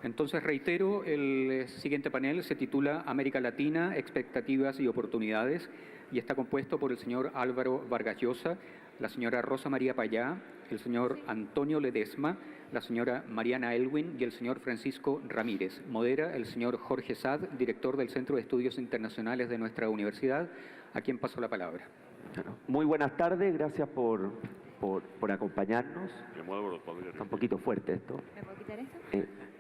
Entonces reitero, el siguiente panel se titula América Latina, expectativas y oportunidades y está compuesto por el señor Álvaro Vargas Llosa, la señora Rosa María Payá, el señor Antonio Ledesma, la señora Mariana Elwin y el señor Francisco Ramírez. Modera el señor Jorge Sad, director del Centro de Estudios Internacionales de nuestra universidad, a quien paso la palabra. Muy buenas tardes, gracias por acompañarnos. Está un poquito fuerte esto. ¿Me puedo quitar esto?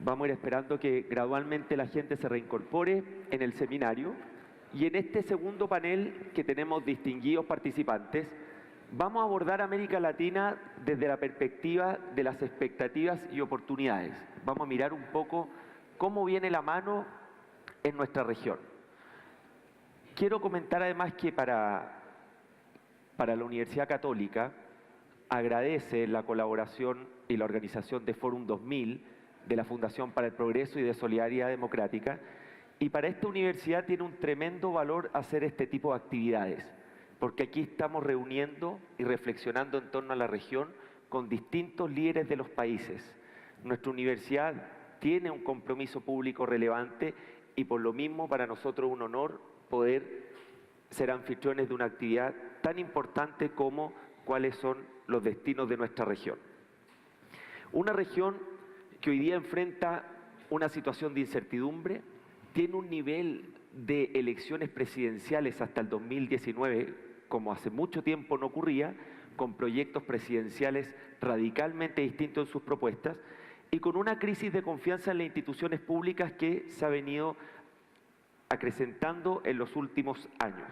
Vamos a ir esperando que gradualmente la gente se reincorpore en el seminario. Y en este segundo panel, que tenemos distinguidos participantes, vamos a abordar América Latina desde la perspectiva de las expectativas y oportunidades. Vamos a mirar un poco cómo viene la mano en nuestra región. Quiero comentar además que para la Universidad Católica agradece la colaboración y la organización de Fórum 2000 de la Fundación para el Progreso y de Solidaridad Democrática, y para esta universidad tiene un tremendo valor hacer este tipo de actividades, porque aquí estamos reuniendo y reflexionando en torno a la región con distintos líderes de los países. Nuestra universidad tiene un compromiso público relevante y por lo mismo para nosotros es un honor poder ser anfitriones de una actividad tan importante como cuáles son los destinos de nuestra región. Una región que hoy día enfrenta una situación de incertidumbre, tiene un nivel de elecciones presidenciales hasta el 2019, como hace mucho tiempo no ocurría, con proyectos presidenciales radicalmente distintos en sus propuestas y con una crisis de confianza en las instituciones públicas que se ha venido acrecentando en los últimos años.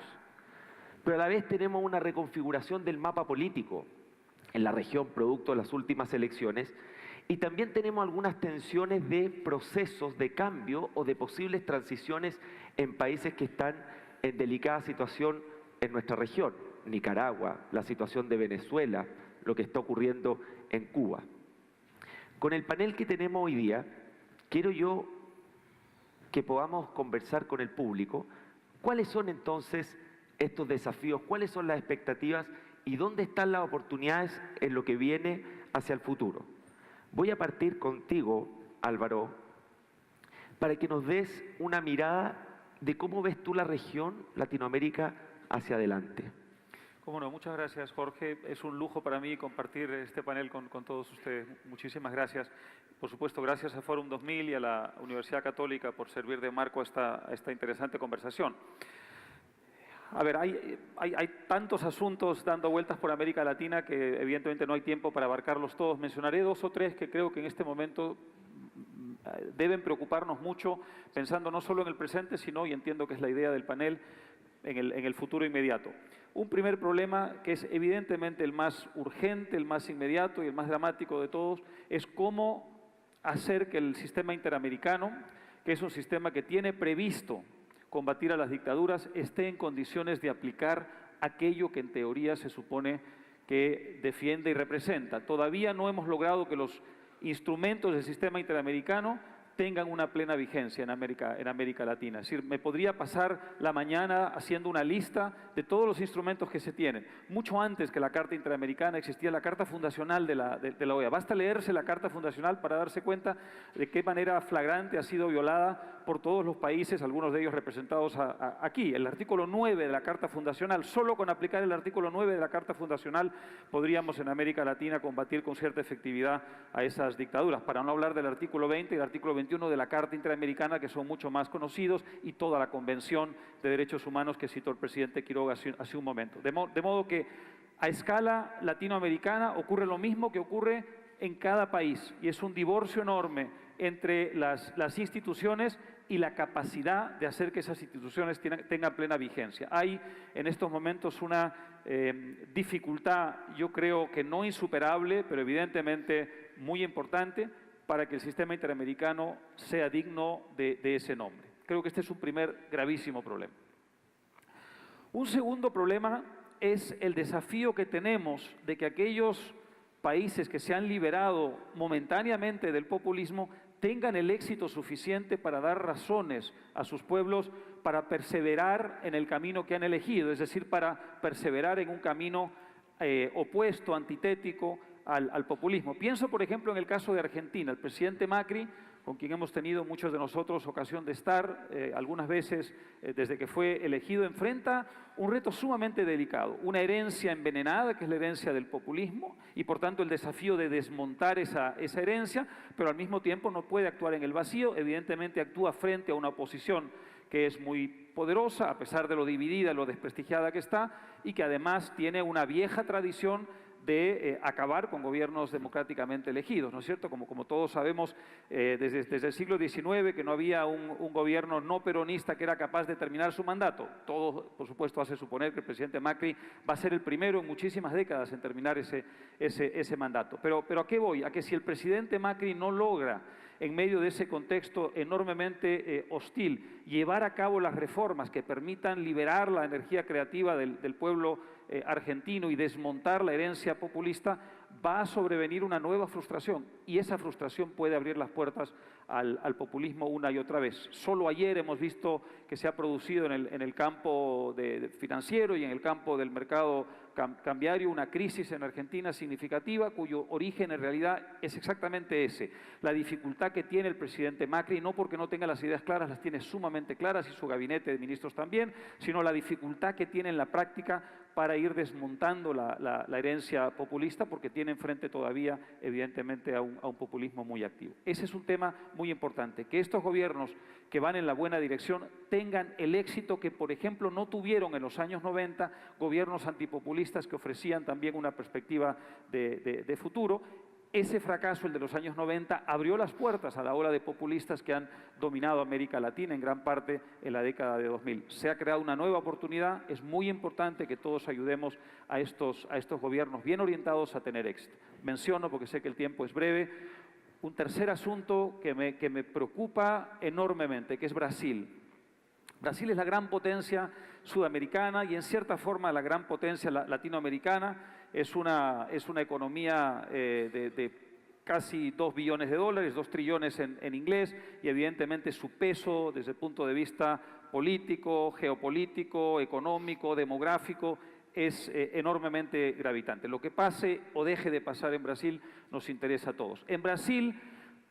Pero a la vez tenemos una reconfiguración del mapa político en la región producto de las últimas elecciones y también tenemos algunas tensiones de procesos de cambio o de posibles transiciones en países que están en delicada situación en nuestra región. Nicaragua, la situación de Venezuela, lo que está ocurriendo en Cuba. Con el panel que tenemos hoy día, quiero yo que podamos conversar con el público cuáles son entonces estos desafíos, cuáles son las expectativas y dónde están las oportunidades en lo que viene hacia el futuro. Voy a partir contigo, Álvaro, para que nos des una mirada de cómo ves tú la región Latinoamérica hacia adelante. Cómo no, muchas gracias, Jorge. Es un lujo para mí compartir este panel con todos ustedes. Muchísimas gracias. Por supuesto, gracias a Fórum 2000 y a la Universidad Católica por servir de marco a esta interesante conversación. A ver, hay tantos asuntos dando vueltas por América Latina que evidentemente no hay tiempo para abarcarlos todos. Mencionaré dos o tres que creo que en este momento deben preocuparnos mucho, pensando no solo en el presente, sino, y entiendo que es la idea del panel, en el futuro inmediato. Un primer problema que es evidentemente el más urgente, el más inmediato y el más dramático de todos, es cómo hacer que el sistema interamericano, que es un sistema que tiene previsto combatir a las dictaduras, esté en condiciones de aplicar aquello que en teoría se supone que defiende y representa. Todavía no hemos logrado que los instrumentos del sistema interamericano tengan una plena vigencia en América Latina. Es decir, me podría pasar la mañana haciendo una lista de todos los instrumentos que se tienen. Mucho antes que la Carta Interamericana existía la Carta Fundacional de la OEA. Basta leerse la Carta Fundacional para darse cuenta de qué manera flagrante ha sido violada por todos los países, algunos de ellos representados aquí. El artículo 9 de la Carta Fundacional, solo con aplicar el artículo 9 de la Carta Fundacional podríamos en América Latina combatir con cierta efectividad a esas dictaduras, para no hablar del artículo 20 y el artículo 21 de la Carta Interamericana, que son mucho más conocidos, y toda la Convención de Derechos Humanos que citó el presidente Quiroga hace un momento. De modo que a escala latinoamericana ocurre lo mismo que ocurre en cada país, y es un divorcio enorme entre las instituciones y la capacidad de hacer que esas instituciones tengan plena vigencia. Hay en estos momentos una dificultad, yo creo que no insuperable, pero evidentemente muy importante, para que el sistema interamericano sea digno de ese nombre. Creo que este es un primer gravísimo problema. Un segundo problema es el desafío que tenemos de que aquellos países que se han liberado momentáneamente del populismo tengan el éxito suficiente para dar razones a sus pueblos para perseverar en el camino que han elegido, es decir, para perseverar en un camino opuesto, antitético al populismo. Pienso, por ejemplo, en el caso de Argentina. El presidente Macri, con quien hemos tenido muchos de nosotros ocasión de estar, algunas veces desde que fue elegido, enfrenta un reto sumamente delicado, una herencia envenenada, que es la herencia del populismo, y por tanto el desafío de desmontar esa herencia, pero al mismo tiempo no puede actuar en el vacío, evidentemente actúa frente a una oposición que es muy poderosa, a pesar de lo dividida, lo desprestigiada que está, y que además tiene una vieja tradición de acabar con gobiernos democráticamente elegidos, ¿no es cierto? Como todos sabemos, desde el siglo XIX, que no había un gobierno no peronista que era capaz de terminar su mandato. Todo, por supuesto, hace suponer que el presidente Macri va a ser el primero en muchísimas décadas en terminar ese mandato. Pero ¿a qué voy? A que si el presidente Macri no logra, en medio de ese contexto enormemente hostil, llevar a cabo las reformas que permitan liberar la energía creativa del pueblo argentino y desmontar la herencia populista, va a sobrevenir una nueva frustración, y esa frustración puede abrir las puertas al populismo una y otra vez. Solo ayer hemos visto que se ha producido en el campo financiero y en el campo del mercado cambiario una crisis en Argentina significativa, cuyo origen en realidad es exactamente ese: la dificultad que tiene el presidente Macri, no porque no tenga las ideas claras, las tiene sumamente claras, y su gabinete de ministros también, sino la dificultad que tiene en la práctica para ir desmontando la herencia populista, porque tiene enfrente todavía, evidentemente, a un populismo muy activo. Ese es un tema muy importante, que estos gobiernos que van en la buena dirección tengan el éxito que, por ejemplo, no tuvieron en los años 90 gobiernos antipopulistas que ofrecían también una perspectiva de futuro. Ese fracaso, el de los años 90, abrió las puertas a la ola de populistas que han dominado América Latina en gran parte en la década de 2000. Se ha creado una nueva oportunidad. Es muy importante que todos ayudemos a estos gobiernos bien orientados a tener éxito. Menciono, porque sé que el tiempo es breve, un tercer asunto que me preocupa enormemente, que es Brasil. Brasil es la gran potencia sudamericana y, en cierta forma, la gran potencia latinoamericana. Es una economía de casi 2 billones de dólares, 2 trillones en inglés, y evidentemente su peso desde el punto de vista político, geopolítico, económico, demográfico, es enormemente gravitante. Lo que pase o deje de pasar en Brasil nos interesa a todos. En Brasil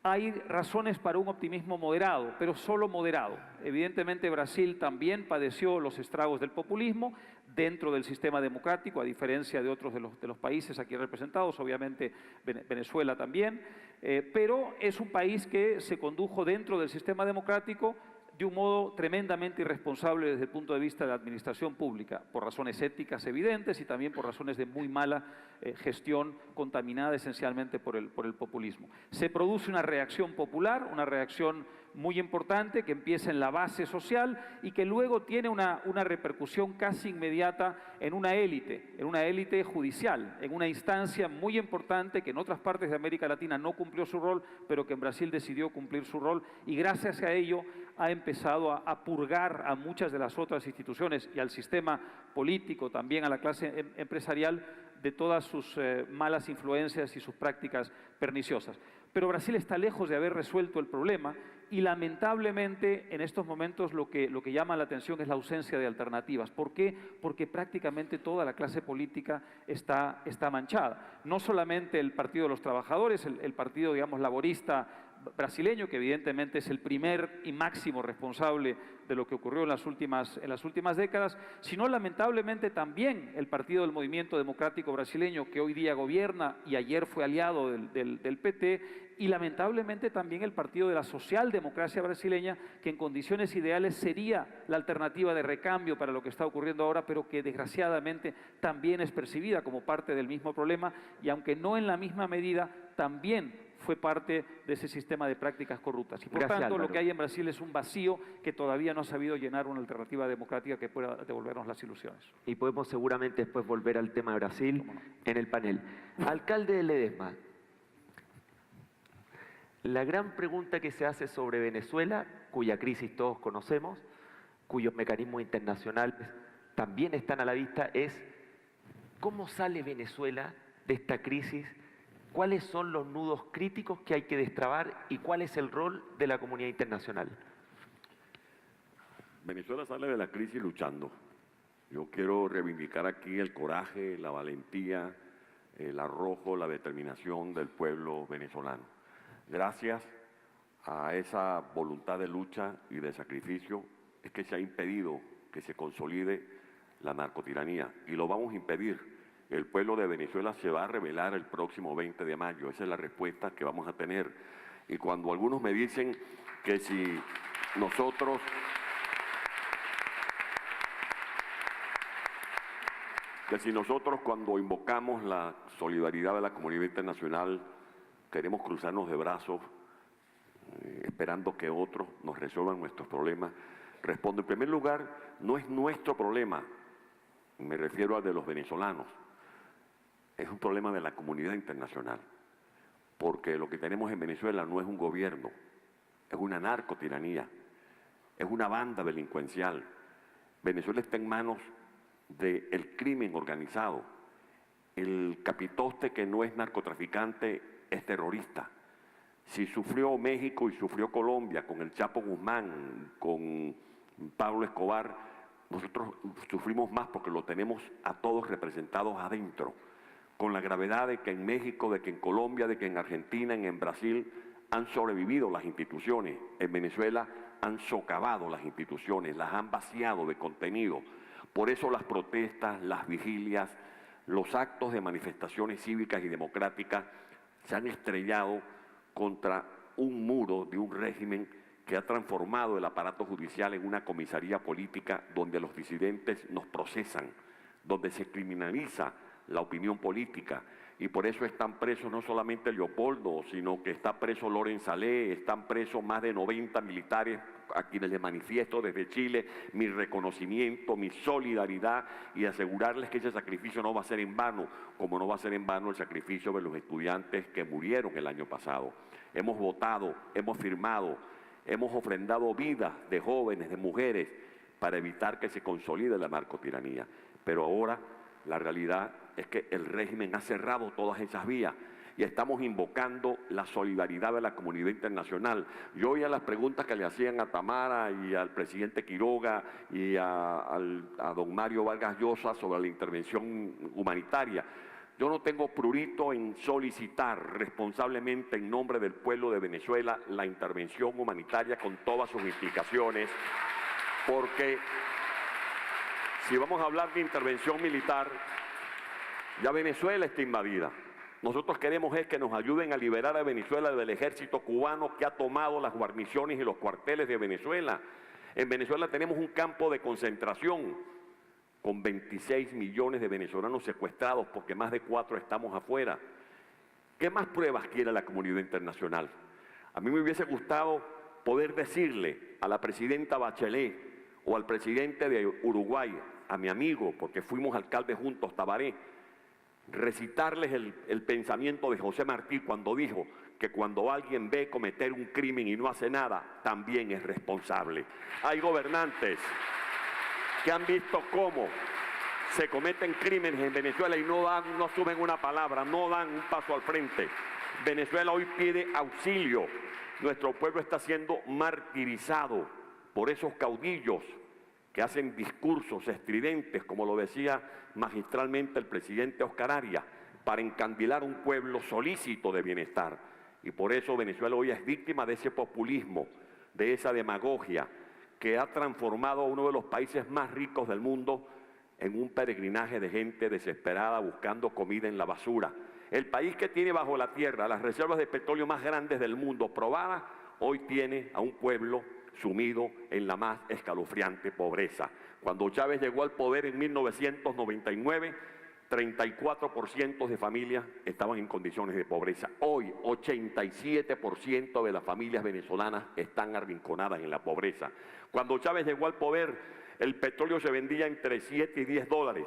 hay razones para un optimismo moderado, pero solo moderado. Evidentemente, Brasil también padeció los estragos del populismo dentro del sistema democrático, a diferencia de otros de los países aquí representados, obviamente Venezuela también, pero es un país que se condujo dentro del sistema democrático de un modo tremendamente irresponsable desde el punto de vista de la administración pública, por razones éticas evidentes y también por razones de muy mala gestión, contaminada esencialmente por el populismo. Se produce una reacción popular, una reacción muy importante que empieza en la base social y que luego tiene una repercusión casi inmediata en una élite judicial, en una instancia muy importante que en otras partes de América Latina no cumplió su rol, pero que en Brasil decidió cumplir su rol, y gracias a ello ha empezado a purgar a muchas de las otras instituciones y al sistema político, también a la clase empresarial, de todas sus malas influencias y sus prácticas perniciosas. Pero Brasil está lejos de haber resuelto el problema, y lamentablemente en estos momentos lo que llama la atención es la ausencia de alternativas. ¿Por qué? Porque prácticamente toda la clase política está manchada. No solamente el Partido de los Trabajadores, el partido, digamos, laborista brasileño, que evidentemente es el primer y máximo responsable de lo que ocurrió en las últimas décadas, sino lamentablemente también el Partido del Movimiento Democrático Brasileño, que hoy día gobierna y ayer fue aliado del PT, y lamentablemente también el Partido de la Socialdemocracia Brasileña, que en condiciones ideales sería la alternativa de recambio para lo que está ocurriendo ahora, pero que desgraciadamente también es percibida como parte del mismo problema, y aunque no en la misma medida, también fue parte de ese sistema de prácticas corruptas. Y por tanto, Álvaro, lo que hay en Brasil es un vacío que todavía no ha sabido llenar una alternativa democrática que pueda devolvernos las ilusiones. Y podemos seguramente después volver al tema de Brasil en el panel. Alcalde de Ledesma, la gran pregunta que se hace sobre Venezuela, cuya crisis todos conocemos, cuyos mecanismos internacionales también están a la vista, es ¿cómo sale Venezuela de esta crisis? ¿Cuáles son los nudos críticos que hay que destrabar y cuál es el rol de la comunidad internacional? Venezuela sale de la crisis luchando. Yo quiero reivindicar aquí el coraje, la valentía el arrojo, la determinación del pueblo venezolano. Gracias a esa voluntad de lucha y de sacrificio es que se ha impedido que se consolide la narcotiranía, y lo vamos a impedir. El pueblo de Venezuela se va a rebelar el próximo 20 de mayo, esa es la respuesta que vamos a tener. Y cuando algunos me dicen que si nosotros cuando invocamos la solidaridad de la comunidad internacional queremos cruzarnos de brazos esperando que otros nos resuelvan nuestros problemas, respondo, en primer lugar, no es nuestro problema, me refiero al de los venezolanos, es un problema de la comunidad internacional, porque lo que tenemos en Venezuela no es un gobierno, es una narcotiranía, es una banda delincuencial. Venezuela está en manos del crimen organizado. El capitoste que no es narcotraficante es terrorista. Si sufrió México y sufrió Colombia con el Chapo Guzmán, con Pablo Escobar, nosotros sufrimos más porque lo tenemos a todos representados adentro, con la gravedad de que en México, de que en Colombia, de que en Argentina, en Brasil han sobrevivido las instituciones. En Venezuela han socavado las instituciones, las han vaciado de contenido. Por eso las protestas, las vigilias, los actos de manifestaciones cívicas y democráticas se han estrellado contra un muro de un régimen que ha transformado el aparato judicial en una comisaría política donde los disidentes nos procesan, donde se criminaliza la opinión política. Y por eso están presos no solamente Leopoldo, sino que está preso Loren Salé, están presos más de 90 militares a quienes les manifiesto desde Chile mi reconocimiento, mi solidaridad y asegurarles que ese sacrificio no va a ser en vano, como no va a ser en vano el sacrificio de los estudiantes que murieron el año pasado. Hemos votado, hemos firmado, hemos ofrendado vidas de jóvenes, de mujeres, para evitar que se consolide la narcotiranía. Pero ahora la realidad es que el régimen ha cerrado todas esas vías y estamos invocando la solidaridad de la comunidad internacional. Yo oía las preguntas que le hacían a Tamara y al presidente Quiroga y a don Mario Vargas Llosa sobre la intervención humanitaria. Yo no tengo prurito en solicitar responsablemente en nombre del pueblo de Venezuela la intervención humanitaria con todas sus implicaciones, porque si vamos a hablar de intervención militar, ya Venezuela está invadida. Nosotros queremos es que nos ayuden a liberar a Venezuela del ejército cubano que ha tomado las guarniciones y los cuarteles de Venezuela. En Venezuela tenemos un campo de concentración con 26 millones de venezolanos secuestrados porque más de 4 estamos afuera. ¿Qué más pruebas quiere la comunidad internacional? A mí me hubiese gustado poder decirle a la presidenta Bachelet o al presidente de Uruguay, a mi amigo, porque fuimos alcaldes juntos, Tabaré, recitarles el pensamiento de José Martí cuando dijo que cuando alguien ve cometer un crimen y no hace nada, también es responsable. Hay gobernantes que han visto cómo se cometen crímenes en Venezuela y no suben una palabra, no dan un paso al frente. Venezuela hoy pide auxilio. Nuestro pueblo está siendo martirizado por esos caudillos que hacen discursos estridentes, como lo decía magistralmente el presidente Oscar Arias, para encandilar un pueblo solícito de bienestar. Y por eso Venezuela hoy es víctima de ese populismo, de esa demagogia, que ha transformado a uno de los países más ricos del mundo en un peregrinaje de gente desesperada buscando comida en la basura. El país que tiene bajo la tierra las reservas de petróleo más grandes del mundo probadas, hoy tiene a un pueblo sumido en la más escalofriante pobreza. Cuando Chávez llegó al poder en 1999, 34% de familias estaban en condiciones de pobreza. Hoy, 87% de las familias venezolanas están arrinconadas en la pobreza. Cuando Chávez llegó al poder, el petróleo se vendía entre 7 y 10 dólares.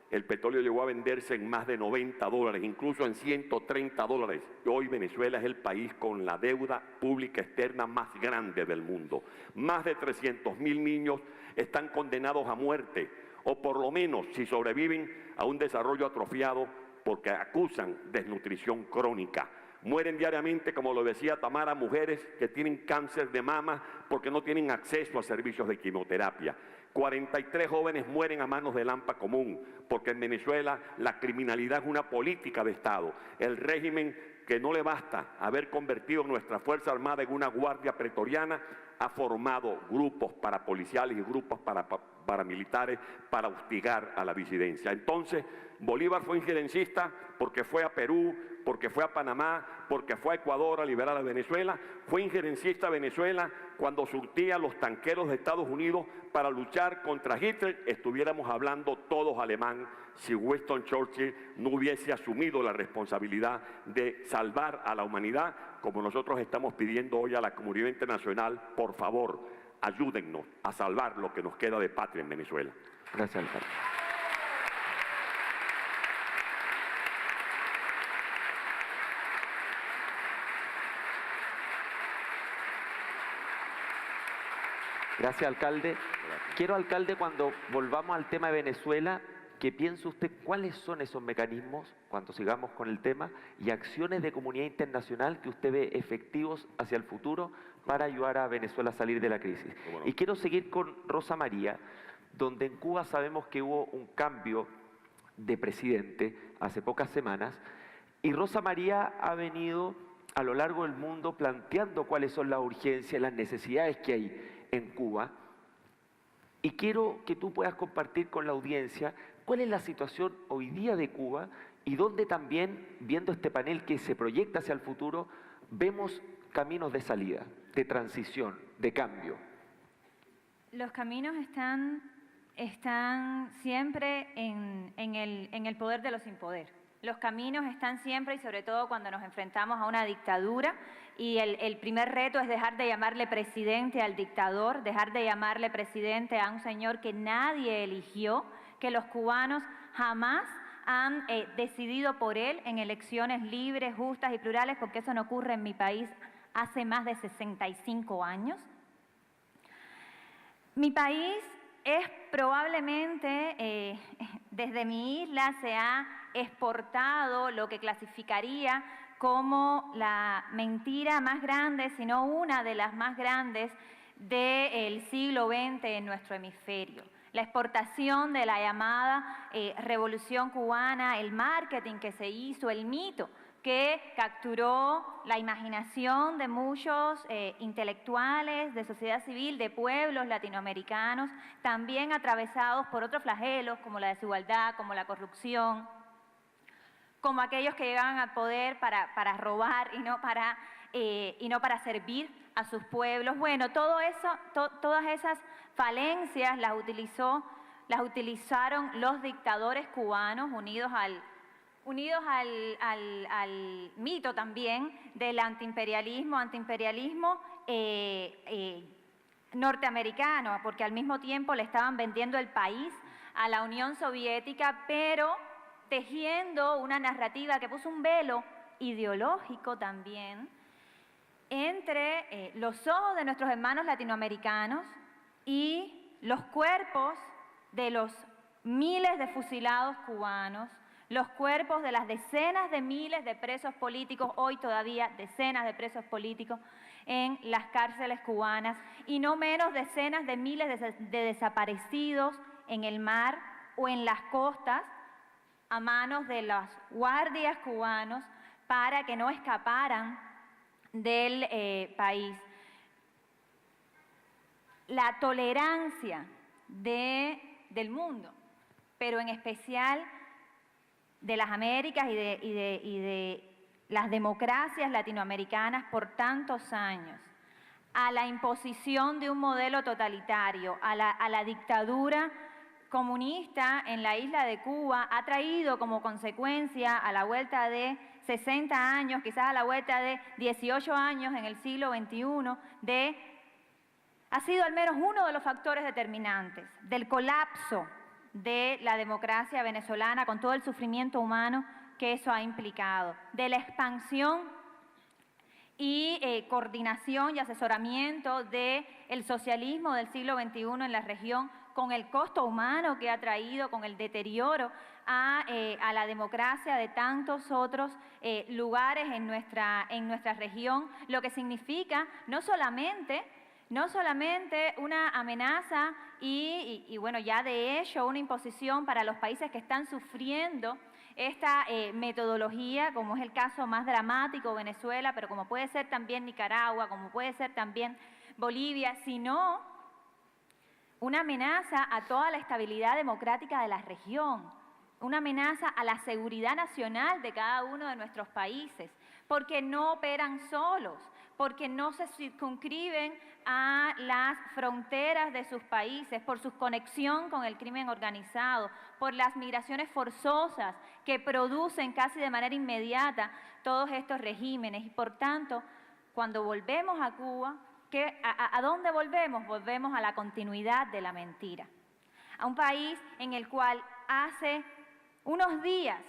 El petróleo llegó a venderse en más de 90 dólares, incluso en 130 dólares. Hoy Venezuela es el país con la deuda pública externa más grande del mundo. Más de 300.000 niños están condenados a muerte, o por lo menos, si sobreviven, a un desarrollo atrofiado porque acusan desnutrición crónica. Mueren diariamente, como lo decía Tamara, mujeres que tienen cáncer de mama porque no tienen acceso a servicios de quimioterapia. 43 jóvenes mueren a manos del AMPA común, porque en Venezuela la criminalidad es una política de Estado. El régimen, que no le basta haber convertido nuestra Fuerza Armada en una guardia pretoriana, ha formado grupos parapoliciales y grupos paramilitares para hostigar a la disidencia. Entonces, Bolívar fue injerencista porque fue a Perú, porque fue a Panamá, porque fue a Ecuador a liberar a Venezuela. Fue injerencista a Venezuela cuando surtía a los tanqueros de Estados Unidos para luchar contra Hitler. Estuviéramos hablando todos alemán si Winston Churchill no hubiese asumido la responsabilidad de salvar a la humanidad, como nosotros estamos pidiendo hoy a la comunidad internacional. Por favor, ayúdennos a salvar lo que nos queda de patria en Venezuela. Gracias, alcalde. Gracias, alcalde. Quiero, alcalde, cuando volvamos al tema de Venezuela, que piense usted cuáles son esos mecanismos, cuando sigamos con el tema, y acciones de comunidad internacional que usted ve efectivos hacia el futuro para ayudar a Venezuela a salir de la crisis. ¿Cómo no? Y quiero seguir con Rosa María, donde en Cuba sabemos que hubo un cambio de presidente hace pocas semanas, y Rosa María ha venido a lo largo del mundo planteando cuáles son las urgencias, las necesidades que hay en Cuba, y quiero que tú puedas compartir con la audiencia cuál es la situación hoy día de Cuba y dónde también, viendo este panel que se proyecta hacia el futuro, vemos caminos de salida, de transición, de cambio. Los caminos están siempre en el poder de los sin poder. Los caminos están siempre, y sobre todo cuando nos enfrentamos a una dictadura, y el primer reto es dejar de llamarle presidente al dictador, dejar de llamarle presidente a un señor que nadie eligió, que los cubanos jamás han decidido por él en elecciones libres, justas y plurales, porque eso no ocurre en mi país hace más de 65 años. Mi país es probablemente, desde mi isla se ha exportado lo que clasificaría como la mentira más grande, si no una de las más grandes del siglo XX en nuestro hemisferio. La exportación de la llamada Revolución Cubana, el marketing que se hizo, el mito que capturó la imaginación de muchos intelectuales, de sociedad civil, de pueblos latinoamericanos, también atravesados por otros flagelos como la desigualdad, como la corrupción, como aquellos que llegaban al poder para robar y no para servir a sus pueblos. Bueno, todo eso, todas esas falencias las utilizaron los dictadores cubanos, unidos al mito también del antiimperialismo norteamericano, porque al mismo tiempo le estaban vendiendo el país a la Unión Soviética, pero tejiendo una narrativa que puso un velo ideológico también entre los ojos de nuestros hermanos latinoamericanos y los cuerpos de los miles de fusilados cubanos, los cuerpos de las decenas de miles de presos políticos, hoy todavía decenas de presos políticos en las cárceles cubanas, y no menos decenas de miles de desaparecidos en el mar o en las costas a manos de los guardias cubanos para que no escaparan del país. La tolerancia del mundo, pero en especial de las Américas y de las democracias latinoamericanas por tantos años, a la imposición de un modelo totalitario, a la dictadura comunista en la isla de Cuba, ha traído como consecuencia a la vuelta de 60 años, quizás a la vuelta de 18 años en el siglo XXI, ha sido al menos uno de los factores determinantes del colapso de la democracia venezolana, con todo el sufrimiento humano que eso ha implicado, de la expansión y coordinación y asesoramiento del socialismo del siglo XXI en la región, con el costo humano que ha traído, con el deterioro a la democracia de tantos otros lugares en nuestra región, lo que significa no solamente no solamente una amenaza y bueno, ya de hecho una imposición para los países que están sufriendo esta metodología, como es el caso más dramático, Venezuela, pero como puede ser también Nicaragua, como puede ser también Bolivia, sino una amenaza a toda la estabilidad democrática de la región, una amenaza a la seguridad nacional de cada uno de nuestros países, porque no operan solos, porque no se circunscriben a las fronteras de sus países, por su conexión con el crimen organizado, por las migraciones forzosas que producen casi de manera inmediata todos estos regímenes. Y por tanto, cuando volvemos a Cuba, ¿a dónde volvemos? Volvemos a la continuidad de la mentira. A un país en el cual hace unos días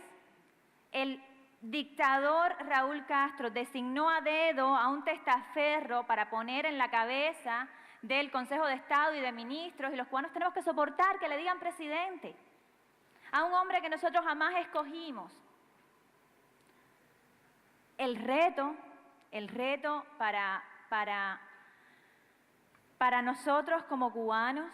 el dictador Raúl Castro designó a dedo a un testaferro para poner en la cabeza del Consejo de Estado y de ministros, y los cubanos tenemos que soportar que le digan presidente a un hombre que nosotros jamás escogimos. El reto para nosotros como cubanos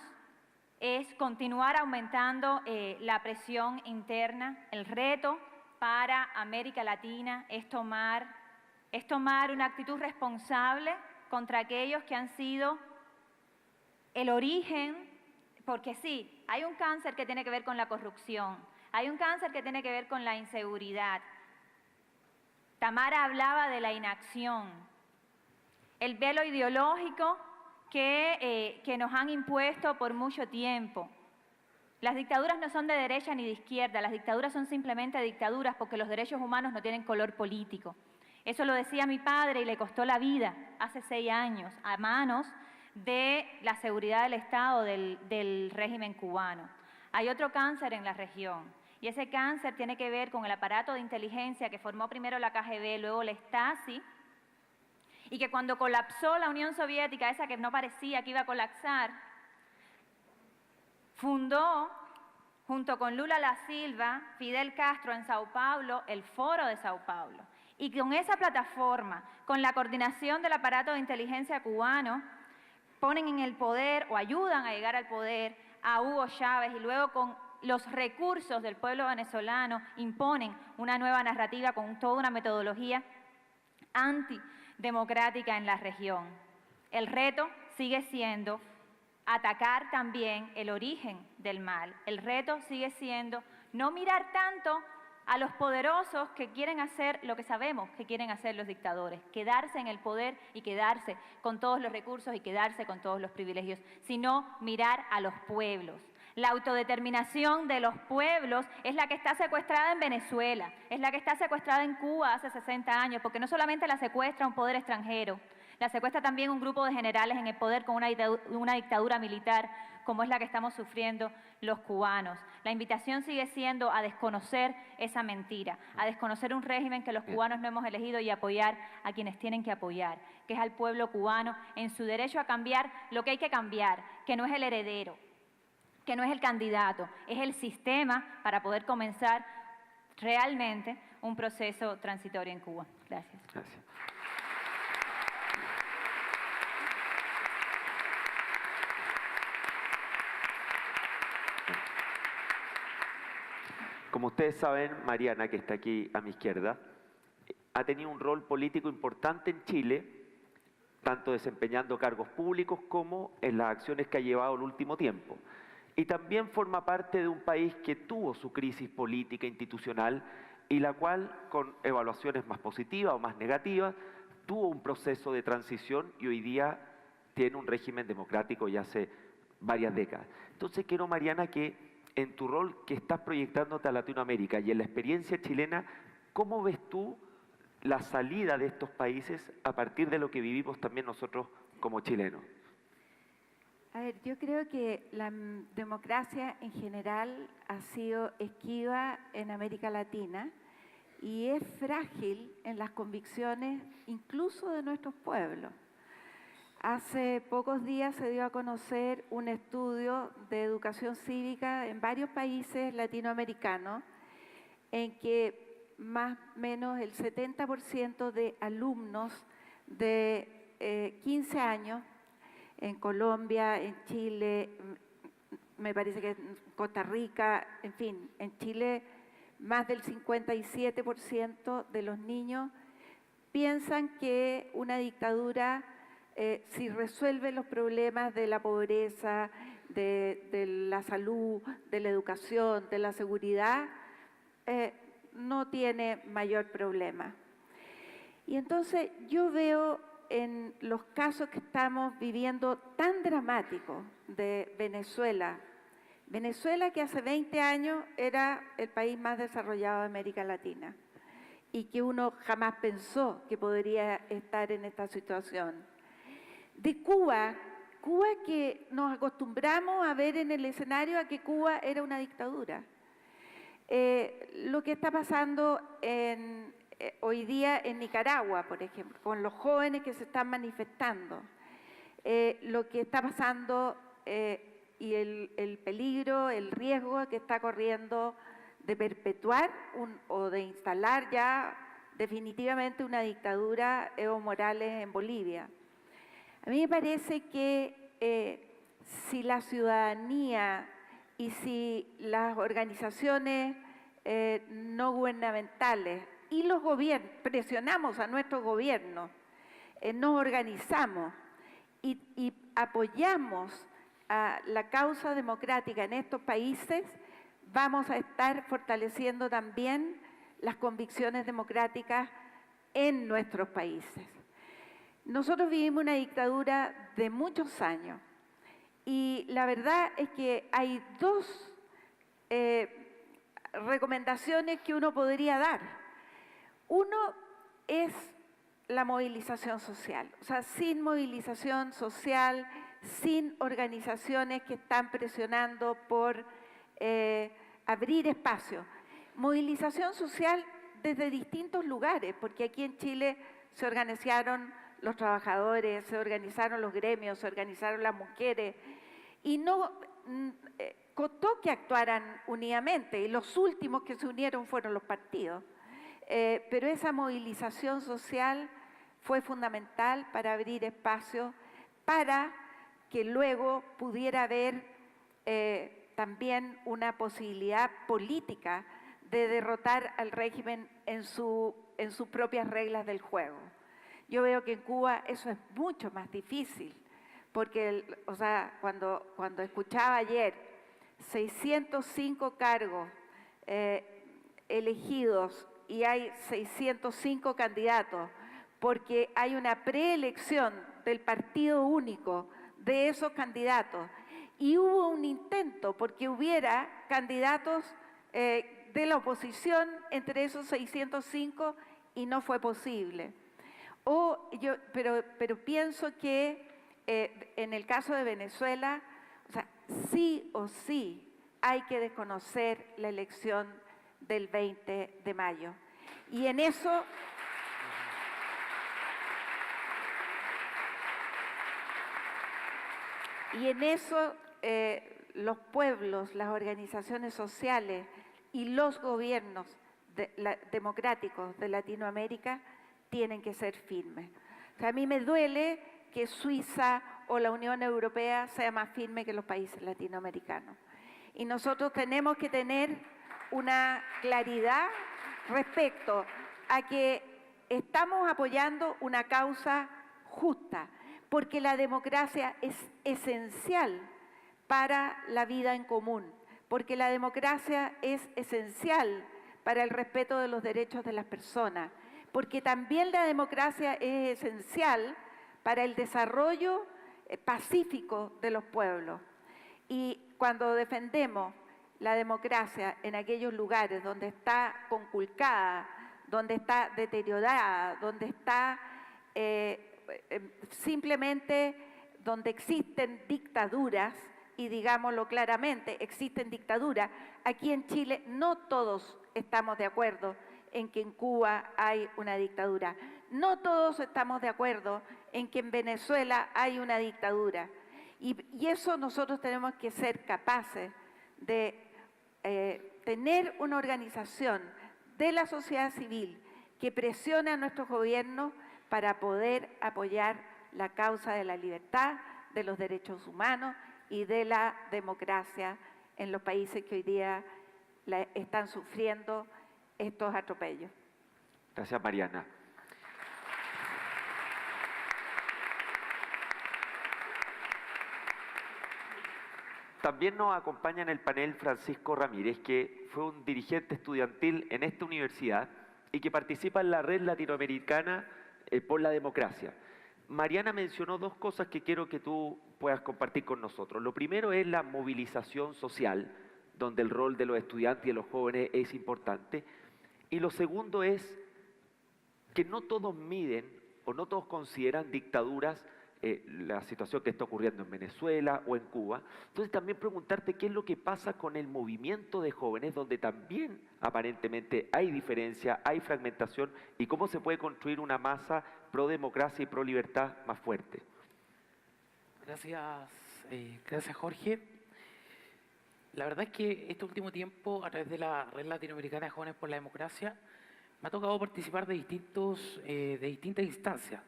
es continuar aumentando la presión interna. El reto para América Latina es tomar una actitud responsable contra aquellos que han sido el origen, porque sí, hay un cáncer que tiene que ver con la corrupción, hay un cáncer que tiene que ver con la inseguridad. Tamara hablaba de la inacción, el velo ideológico que nos han impuesto por mucho tiempo. Las dictaduras no son de derecha ni de izquierda, las dictaduras son simplemente dictaduras porque los derechos humanos no tienen color político. Eso lo decía mi padre y le costó la vida hace 6 años a manos de la seguridad del Estado del régimen cubano. Hay otro cáncer en la región y ese cáncer tiene que ver con el aparato de inteligencia que formó primero la KGB, luego la Stasi, y que cuando colapsó la Unión Soviética, esa que no parecía que iba a colapsar, fundó, junto con Lula da Silva, Fidel Castro en Sao Paulo, el Foro de Sao Paulo. Y con esa plataforma, con la coordinación del aparato de inteligencia cubano, ponen en el poder o ayudan a llegar al poder a Hugo Chávez y luego con los recursos del pueblo venezolano imponen una nueva narrativa con toda una metodología antidemocrática en la región. El reto sigue siendo atacar también el origen del mal. El reto sigue siendo no mirar tanto a los poderosos que quieren hacer lo que sabemos que quieren hacer los dictadores, quedarse en el poder y quedarse con todos los recursos y quedarse con todos los privilegios, sino mirar a los pueblos. La autodeterminación de los pueblos es la que está secuestrada en Venezuela, es la que está secuestrada en Cuba hace 60 años, porque no solamente la secuestra un poder extranjero, la secuestra también un grupo de generales en el poder con una dictadura militar como es la que estamos sufriendo los cubanos. La invitación sigue siendo a desconocer esa mentira, a desconocer un régimen que los cubanos no hemos elegido y apoyar a quienes tienen que apoyar, que es al pueblo cubano en su derecho a cambiar lo que hay que cambiar, que no es el heredero, que no es el candidato, es el sistema para poder comenzar realmente un proceso transitorio en Cuba. Gracias. Gracias. Como ustedes saben, Mariana, que está aquí a mi izquierda, ha tenido un rol político importante en Chile, tanto desempeñando cargos públicos como en las acciones que ha llevado el último tiempo. Y también forma parte de un país que tuvo su crisis política institucional y la cual, con evaluaciones más positivas o más negativas, tuvo un proceso de transición y hoy día tiene un régimen democrático ya hace varias décadas. Entonces quiero, Mariana, que en tu rol que estás proyectándote a Latinoamérica y en la experiencia chilena, ¿cómo ves tú la salida de estos países a partir de lo que vivimos también nosotros como chilenos? A ver, yo creo que la democracia en general ha sido esquiva en América Latina y es frágil en las convicciones incluso de nuestros pueblos. Hace pocos días se dio a conocer un estudio de educación cívica en varios países latinoamericanos en que más o menos el 70% de alumnos de 15 años en Colombia, en Chile, me parece que en Costa Rica, en fin, en Chile más del 57% de los niños piensan que una dictadura, si resuelve los problemas de la pobreza, de la salud, de la educación, de la seguridad, no tiene mayor problema. Y entonces yo veo en los casos que estamos viviendo tan dramáticos de Venezuela, Venezuela que hace 20 años era el país más desarrollado de América Latina y que uno jamás pensó que podría estar en esta situación. De Cuba, Cuba que nos acostumbramos a ver en el escenario a que Cuba era una dictadura. Lo que está pasando hoy día en Nicaragua, por ejemplo, con los jóvenes que se están manifestando, lo que está pasando y el peligro, el riesgo que está corriendo de perpetuar o de instalar ya definitivamente una dictadura Evo Morales en Bolivia. A mí me parece que si la ciudadanía y si las organizaciones no gubernamentales y los gobiernos, presionamos a nuestros gobiernos, nos organizamos y apoyamos a la causa democrática en estos países, vamos a estar fortaleciendo también las convicciones democráticas en nuestros países. Nosotros vivimos una dictadura de muchos años y la verdad es que hay dos recomendaciones que uno podría dar. Uno es la movilización social, o sea, sin movilización social, sin organizaciones que están presionando por abrir espacios. Movilización social desde distintos lugares, porque aquí en Chile se organizaron los trabajadores, se organizaron los gremios, se organizaron las mujeres, y no costó que actuaran unidamente, y los últimos que se unieron fueron los partidos. Pero esa movilización social fue fundamental para abrir espacios, para que luego pudiera haber también una posibilidad política de derrotar al régimen en sus propias reglas del juego. Yo veo que en Cuba eso es mucho más difícil, porque cuando escuchaba ayer 605 cargos elegidos y hay 605 candidatos, porque hay una preelección del partido único de esos candidatos, y hubo un intento porque hubiera candidatos de la oposición entre esos 605 y no fue posible. Pero pienso que en el caso de Venezuela, sí o sí hay que desconocer la elección del 20 de mayo. Y en eso los pueblos, las organizaciones sociales y los gobiernos democráticos de Latinoamérica tienen que ser firmes. O sea, a mí me duele que Suiza o la Unión Europea sea más firme que los países latinoamericanos. Y nosotros tenemos que tener una claridad respecto a que estamos apoyando una causa justa, porque la democracia es esencial para la vida en común, porque la democracia es esencial para el respeto de los derechos de las personas, porque también la democracia es esencial para el desarrollo pacífico de los pueblos. Y cuando defendemos la democracia en aquellos lugares donde está conculcada, donde está deteriorada, donde está simplemente donde existen dictaduras, y digámoslo claramente, existen dictaduras. Aquí en Chile no todos estamos de acuerdo en que en Cuba hay una dictadura. No todos estamos de acuerdo en que en Venezuela hay una dictadura. Y eso nosotros tenemos que ser capaces de tener una organización de la sociedad civil que presione a nuestros gobiernos para poder apoyar la causa de la libertad, de los derechos humanos y de la democracia en los países que hoy día están sufriendo estos atropellos. Gracias, Mariana. También nos acompaña en el panel Francisco Ramírez, que fue un dirigente estudiantil en esta universidad y que participa en la Red Latinoamericana por la Democracia. Mariana mencionó dos cosas que quiero que tú puedas compartir con nosotros. Lo primero es la movilización social, donde el rol de los estudiantes y de los jóvenes es importante. Y lo segundo es que no todos miden o no todos consideran dictaduras la situación que está ocurriendo en Venezuela o en Cuba. Entonces también preguntarte qué es lo que pasa con el movimiento de jóvenes, donde también aparentemente hay diferencia, hay fragmentación, y cómo se puede construir una masa pro democracia y pro libertad más fuerte. Gracias Jorge. La verdad es que este último tiempo, a través de la Red Latinoamericana de Jóvenes por la Democracia, me ha tocado participar de distintas instancias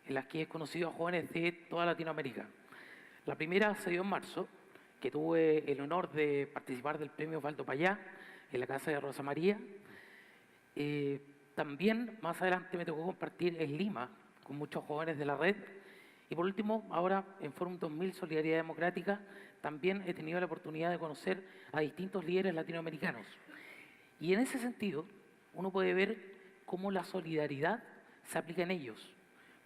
en las que he conocido a jóvenes de toda Latinoamérica. La primera se dio en marzo, que tuve el honor de participar del premio Osvaldo Payá en la casa de Rosa María. También más adelante me tocó compartir en Lima con muchos jóvenes de la red. Y por último, ahora en Fórum 2000 Solidaridad Democrática, también he tenido la oportunidad de conocer a distintos líderes latinoamericanos. Y en ese sentido, uno puede ver cómo la solidaridad se aplica en ellos,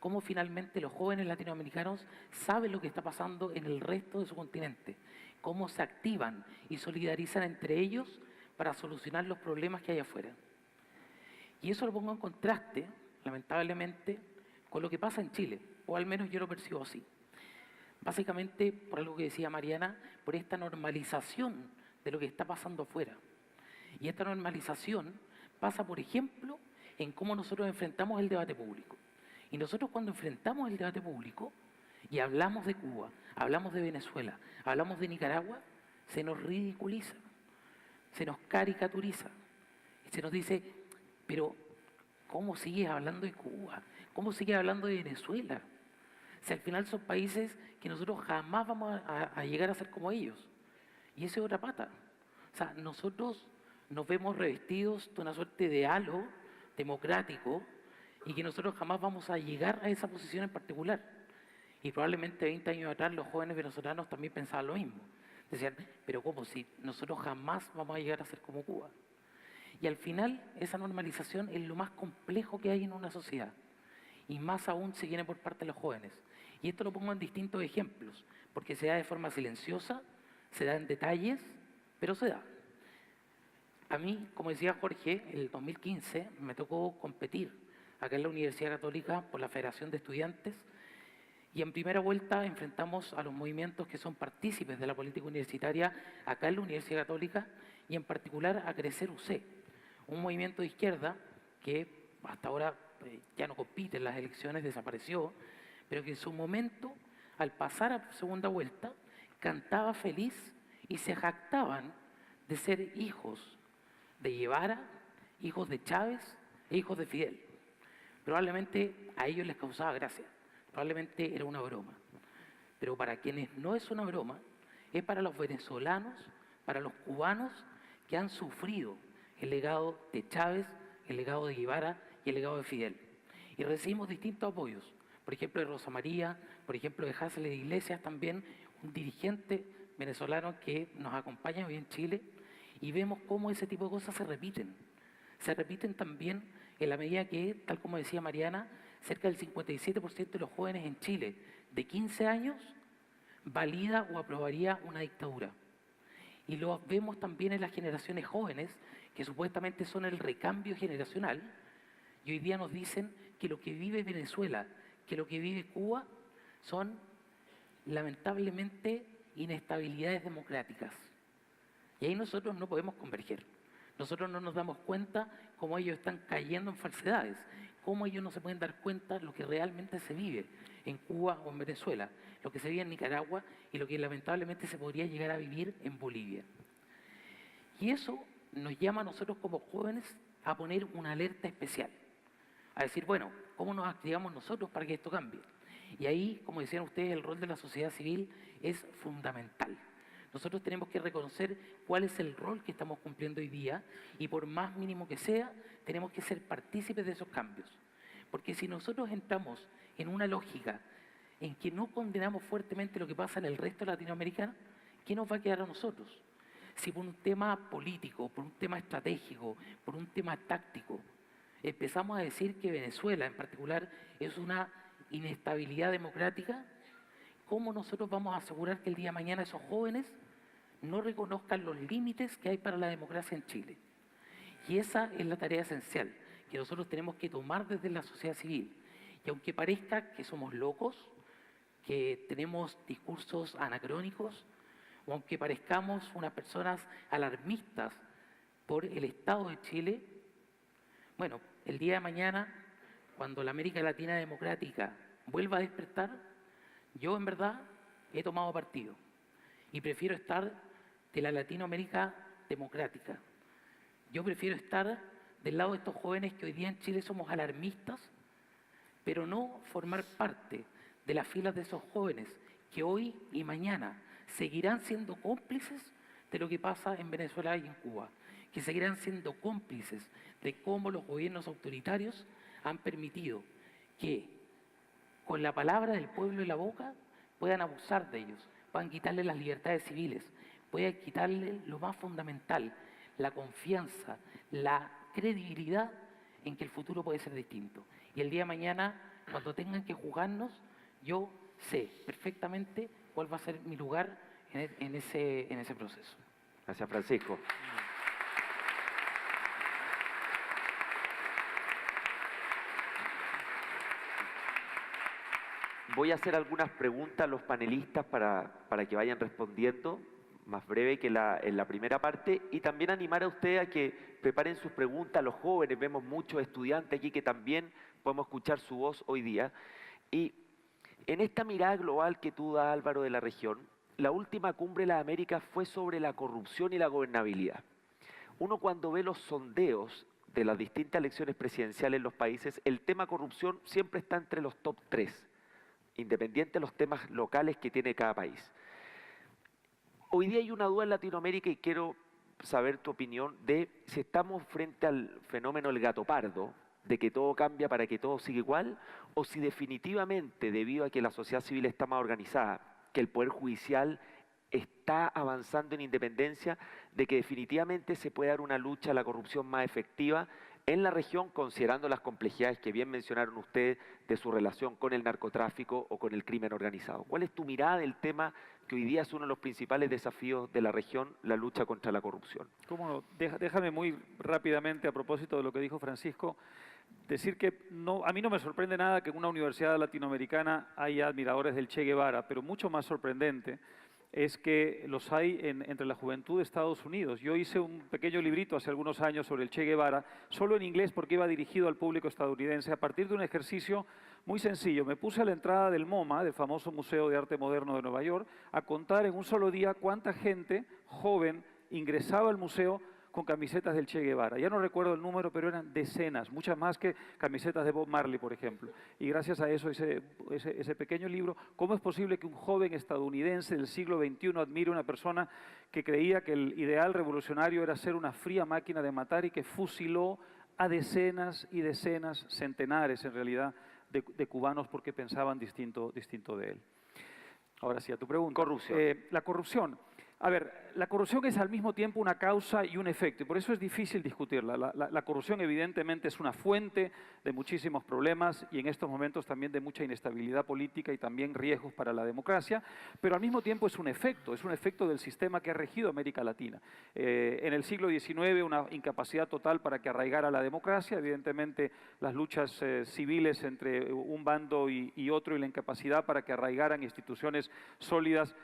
cómo finalmente los jóvenes latinoamericanos saben lo que está pasando en el resto de su continente, cómo se activan y solidarizan entre ellos para solucionar los problemas que hay afuera. Y eso lo pongo en contraste, lamentablemente, con lo que pasa en Chile, o al menos yo lo percibo así. Básicamente, por algo que decía Mariana, por esta normalización de lo que está pasando afuera. Y esta normalización pasa, por ejemplo, en cómo nosotros enfrentamos el debate público. Y nosotros cuando enfrentamos el debate público y hablamos de Cuba, hablamos de Venezuela, hablamos de Nicaragua, se nos ridiculiza, se nos caricaturiza. Y se nos dice, pero ¿cómo sigues hablando de Cuba? ¿Cómo sigues hablando de Venezuela? Si al final son países que nosotros jamás vamos a llegar a ser como ellos. Y eso es otra pata. O sea, nosotros nos vemos revestidos de una suerte de halo democrático y que nosotros jamás vamos a llegar a esa posición en particular. Y probablemente 20 años atrás los jóvenes venezolanos también pensaban lo mismo. Decían, pero ¿cómo si nosotros jamás vamos a llegar a ser como Cuba? Y al final esa normalización es lo más complejo que hay en una sociedad. Y más aún se viene por parte de los jóvenes. Y esto lo pongo en distintos ejemplos, porque se da de forma silenciosa, se da en detalles, pero se da. A mí, como decía Jorge, en el 2015 me tocó competir acá en la Universidad Católica por la Federación de Estudiantes y en primera vuelta enfrentamos a los movimientos que son partícipes de la política universitaria acá en la Universidad Católica y en particular a Crecer UC, un movimiento de izquierda que hasta ahora ya no compite en las elecciones, desapareció, pero que en su momento, al pasar a segunda vuelta, cantaba feliz y se jactaban de ser hijos de Guevara, hijos de Chávez e hijos de Fidel. Probablemente a ellos les causaba gracia, probablemente era una broma. Pero para quienes no es una broma, es para los venezolanos, para los cubanos que han sufrido el legado de Chávez, el legado de Guevara y el legado de Fidel. Y recibimos distintos apoyos, por ejemplo de Rosa María, por ejemplo de Hazel Iglesias también, un dirigente venezolano que nos acompaña hoy en Chile, y vemos cómo ese tipo de cosas se repiten. Se repiten también en la medida que, tal como decía Mariana, cerca del 57% de los jóvenes en Chile de 15 años valida o aprobaría una dictadura. Y lo vemos también en las generaciones jóvenes, que supuestamente son el recambio generacional, y hoy día nos dicen que lo que vive Venezuela, que lo que vive Cuba, son lamentablemente inestabilidades democráticas. Y ahí nosotros no podemos converger. Nosotros no nos damos cuenta cómo ellos están cayendo en falsedades, cómo ellos no se pueden dar cuenta de lo que realmente se vive en Cuba o en Venezuela, lo que se vive en Nicaragua y lo que lamentablemente se podría llegar a vivir en Bolivia. Y eso nos llama a nosotros como jóvenes a poner una alerta especial, a decir, bueno, ¿cómo nos activamos nosotros para que esto cambie? Y ahí, como decían ustedes, el rol de la sociedad civil es fundamental. Nosotros tenemos que reconocer cuál es el rol que estamos cumpliendo hoy día y por más mínimo que sea, tenemos que ser partícipes de esos cambios. Porque si nosotros entramos en una lógica en que no condenamos fuertemente lo que pasa en el resto de Latinoamérica, ¿qué nos va a quedar a nosotros? Si por un tema político, por un tema estratégico, por un tema táctico, empezamos a decir que Venezuela en particular es una inestabilidad democrática, ¿cómo nosotros vamos a asegurar que el día de mañana esos jóvenes no reconozcan los límites que hay para la democracia en Chile? Y esa es la tarea esencial que nosotros tenemos que tomar desde la sociedad civil. Y aunque parezca que somos locos, que tenemos discursos anacrónicos, o aunque parezcamos unas personas alarmistas por el Estado de Chile, bueno, el día de mañana, cuando la América Latina democrática vuelva a despertar, yo en verdad he tomado partido y prefiero estar de la Latinoamérica democrática. Yo prefiero estar del lado de estos jóvenes que hoy día en Chile somos alarmistas, pero no formar parte de las filas de esos jóvenes que hoy y mañana seguirán siendo cómplices de lo que pasa en Venezuela y en Cuba, que seguirán siendo cómplices de cómo los gobiernos autoritarios han permitido que con la palabra del pueblo en la boca puedan abusar de ellos, puedan quitarle las libertades civiles, puedan quitarle lo más fundamental, la confianza, la credibilidad en que el futuro puede ser distinto. Y el día de mañana, cuando tengan que juzgarnos, yo sé perfectamente cuál va a ser mi lugar en ese proceso. Gracias, Francisco. Voy a hacer algunas preguntas a los panelistas para que vayan respondiendo, más breve que en la primera parte, y también animar a ustedes a que preparen sus preguntas. Los jóvenes, vemos muchos estudiantes aquí que también podemos escuchar su voz hoy día. Y en esta mirada global que tú das, Álvaro, de la región, la última cumbre de las Américas fue sobre la corrupción y la gobernabilidad. Uno cuando ve los sondeos de las distintas elecciones presidenciales en los países, el tema corrupción siempre está entre los top 3, independiente de los temas locales que tiene cada país. Hoy día hay una duda en Latinoamérica y quiero saber tu opinión de si estamos frente al fenómeno del gato pardo, de que todo cambia para que todo siga igual, o si definitivamente, debido a que la sociedad civil está más organizada, que el Poder Judicial está avanzando en independencia, de que definitivamente se puede dar una lucha a la corrupción más efectiva en la región, considerando las complejidades que bien mencionaron ustedes de su relación con el narcotráfico o con el crimen organizado. ¿Cuál es tu mirada del tema que hoy día es uno de los principales desafíos de la región, la lucha contra la corrupción? Cómo no. Déjame muy rápidamente, a propósito de lo que dijo Francisco, decir que a mí no me sorprende nada que en una universidad latinoamericana haya admiradores del Che Guevara, pero mucho más sorprendente es que los hay entre la juventud de Estados Unidos. Yo hice un pequeño librito hace algunos años sobre el Che Guevara, solo en inglés porque iba dirigido al público estadounidense, a partir de un ejercicio muy sencillo. Me puse a la entrada del MoMA, del famoso Museo de Arte Moderno de Nueva York, a contar en un solo día cuánta gente joven ingresaba al museo con camisetas del Che Guevara. Ya no recuerdo el número, pero eran decenas, muchas más que camisetas de Bob Marley, por ejemplo. Y gracias a eso, ese pequeño libro, ¿cómo es posible que un joven estadounidense del siglo XXI admire a una persona que creía que el ideal revolucionario era ser una fría máquina de matar y que fusiló a decenas y decenas, centenares en realidad, de cubanos porque pensaban distinto de él? Ahora sí, a tu pregunta. Corrupción. La corrupción. A ver, la corrupción es al mismo tiempo una causa y un efecto, y por eso es difícil discutirla. La corrupción evidentemente es una fuente de muchísimos problemas y en estos momentos también de mucha inestabilidad política y también riesgos para la democracia, pero al mismo tiempo es un efecto del sistema que ha regido América Latina. En el siglo XIX una incapacidad total para que arraigara la democracia, evidentemente las luchas civiles entre un bando y otro y la incapacidad para que arraigaran instituciones sólidas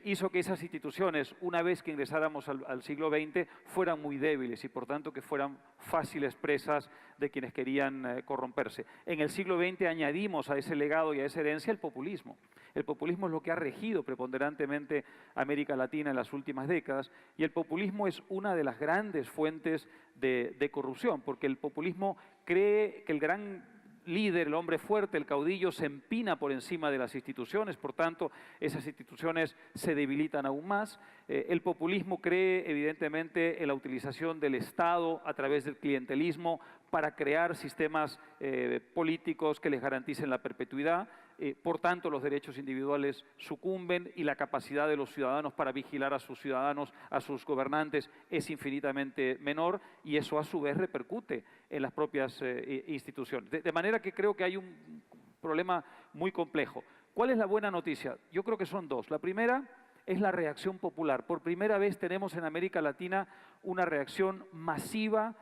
hizo que esas instituciones, una vez que ingresáramos al siglo XX, fueran muy débiles y por tanto que fueran fáciles presas de quienes querían corromperse. En el siglo XX añadimos a ese legado y a esa herencia el populismo. El populismo es lo que ha regido preponderantemente América Latina en las últimas décadas y el populismo es una de las grandes fuentes de corrupción, porque el populismo cree que líder, el hombre fuerte, el caudillo, se empina por encima de las instituciones, por tanto, esas instituciones se debilitan aún más. El populismo cree, evidentemente, en la utilización del Estado a través del clientelismo para crear sistemas políticos que les garanticen la perpetuidad. Por tanto, los derechos individuales sucumben y la capacidad de los ciudadanos para vigilar a sus ciudadanos, a sus gobernantes, es infinitamente menor y eso a su vez repercute en las propias instituciones. De manera que creo que hay un problema muy complejo. ¿Cuál es la buena noticia? Yo creo que son dos. La primera es la reacción popular. Por primera vez tenemos en América Latina una reacción masiva,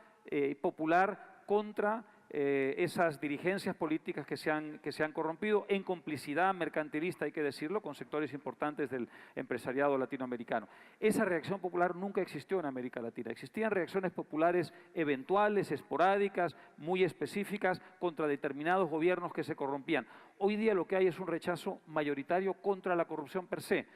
popular, contra esas dirigencias políticas que se han corrompido en complicidad mercantilista, hay que decirlo, con sectores importantes del empresariado latinoamericano. Esa reacción popular nunca existió en América Latina. Existían reacciones populares eventuales, esporádicas, muy específicas contra determinados gobiernos que se corrompían. Hoy día lo que hay es un rechazo mayoritario contra la corrupción per se.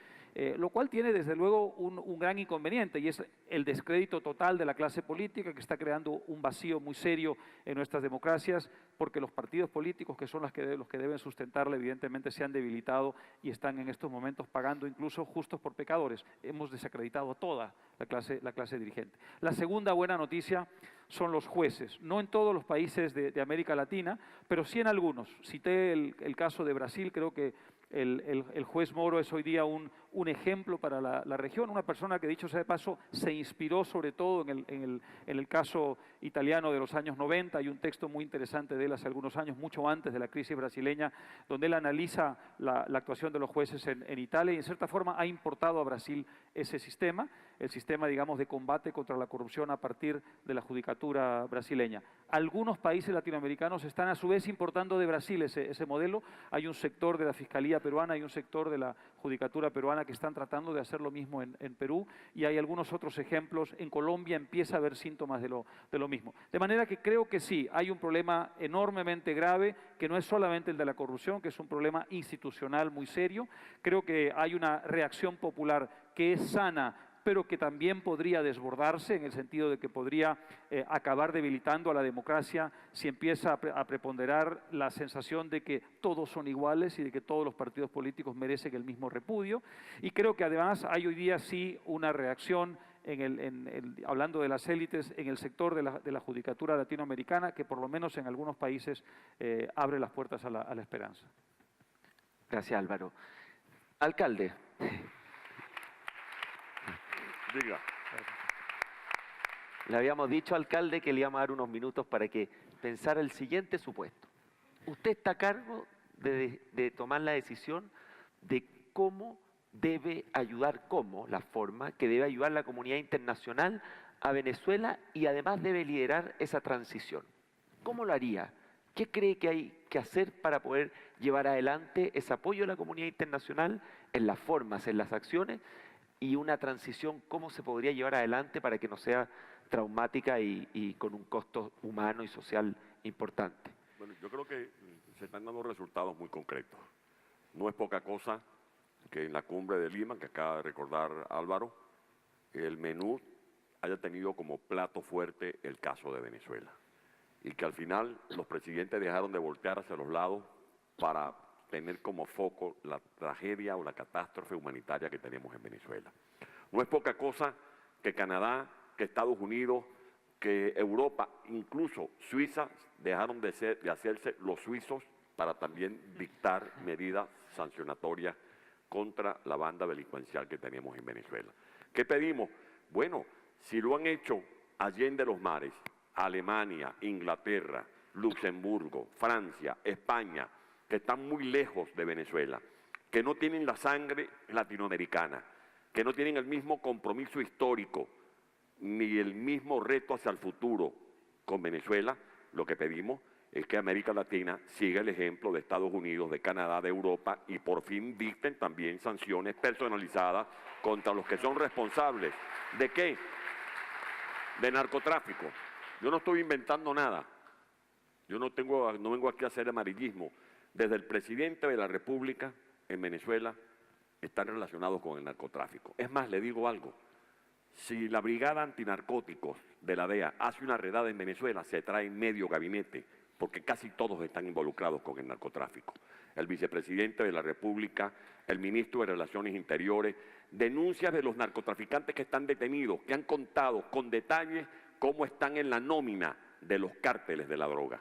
Lo cual tiene desde luego un gran inconveniente y es el descrédito total de la clase política que está creando un vacío muy serio en nuestras democracias porque los partidos políticos que son los que deben sustentarla evidentemente se han debilitado y están en estos momentos pagando incluso justos por pecadores. Hemos desacreditado a toda la clase dirigente. La segunda buena noticia son los jueces, no en todos los países de América Latina, pero sí en algunos. Cité el caso de Brasil, creo que el juez Moro es hoy día un ejemplo para la región, una persona que, dicho sea de paso, se inspiró sobre todo en el caso italiano de los años 90. Hay un texto muy interesante de él hace algunos años, mucho antes de la crisis brasileña, donde él analiza la actuación de los jueces en Italia y en cierta forma ha importado a Brasil ese sistema, el sistema, digamos, de combate contra la corrupción a partir de la judicatura brasileña. Algunos países latinoamericanos están a su vez importando de Brasil ese modelo. Hay un sector de la Fiscalía peruana y un sector de la Judicatura peruana que están tratando de hacer lo mismo en Perú y hay algunos otros ejemplos. En Colombia empieza a haber síntomas de lo mismo. De manera que creo que sí, hay un problema enormemente grave que no es solamente el de la corrupción, que es un problema institucional muy serio. Creo que hay una reacción popular que es sana, pero que también podría desbordarse en el sentido de que podría acabar debilitando a la democracia si empieza a preponderar la sensación de que todos son iguales y de que todos los partidos políticos merecen el mismo repudio. Y creo que además hay hoy día sí una reacción, hablando de las élites, en el sector de la judicatura latinoamericana, que por lo menos en algunos países abre las puertas a la esperanza. Gracias, Álvaro. Alcalde. Diga. Le habíamos dicho, alcalde, que le íbamos a dar unos minutos para que pensara el siguiente supuesto. Usted está a cargo de tomar la decisión de cómo debe ayudar, la forma que debe ayudar la comunidad internacional a Venezuela y además debe liderar esa transición. ¿Cómo lo haría? ¿Qué cree que hay que hacer para poder llevar adelante ese apoyo a la comunidad internacional en las formas, en las acciones? Y una transición, ¿cómo se podría llevar adelante para que no sea traumática y con un costo humano y social importante? Bueno, yo creo que se están dando resultados muy concretos. No es poca cosa que en la cumbre de Lima, que acaba de recordar Álvaro, el menú haya tenido como plato fuerte el caso de Venezuela. Y que al final los presidentes dejaron de voltear hacia los lados para tener como foco la tragedia o la catástrofe humanitaria que tenemos en Venezuela. No es poca cosa que Canadá, que Estados Unidos, que Europa, incluso Suiza, dejaron de hacerse los suizos para también dictar medidas sancionatorias contra la banda delincuencial que tenemos en Venezuela. ¿Qué pedimos? Bueno, si lo han hecho allende los mares, Alemania, Inglaterra, Luxemburgo, Francia, España, que están muy lejos de Venezuela, que no tienen la sangre latinoamericana, que no tienen el mismo compromiso histórico, ni el mismo reto hacia el futuro con Venezuela, lo que pedimos es que América Latina siga el ejemplo de Estados Unidos, de Canadá, de Europa, y por fin dicten también sanciones personalizadas contra los que son responsables. ¿De qué? De narcotráfico. Yo no estoy inventando nada. Yo no vengo aquí a hacer amarillismo. Desde el presidente de la República en Venezuela están relacionados con el narcotráfico. Es más, le digo algo, si la Brigada Antinarcóticos de la DEA hace una redada en Venezuela, se trae medio gabinete, porque casi todos están involucrados con el narcotráfico. El vicepresidente de la República, el ministro de Relaciones Interiores, denuncias de los narcotraficantes que están detenidos, que han contado con detalle cómo están en la nómina de los cárteles de la droga.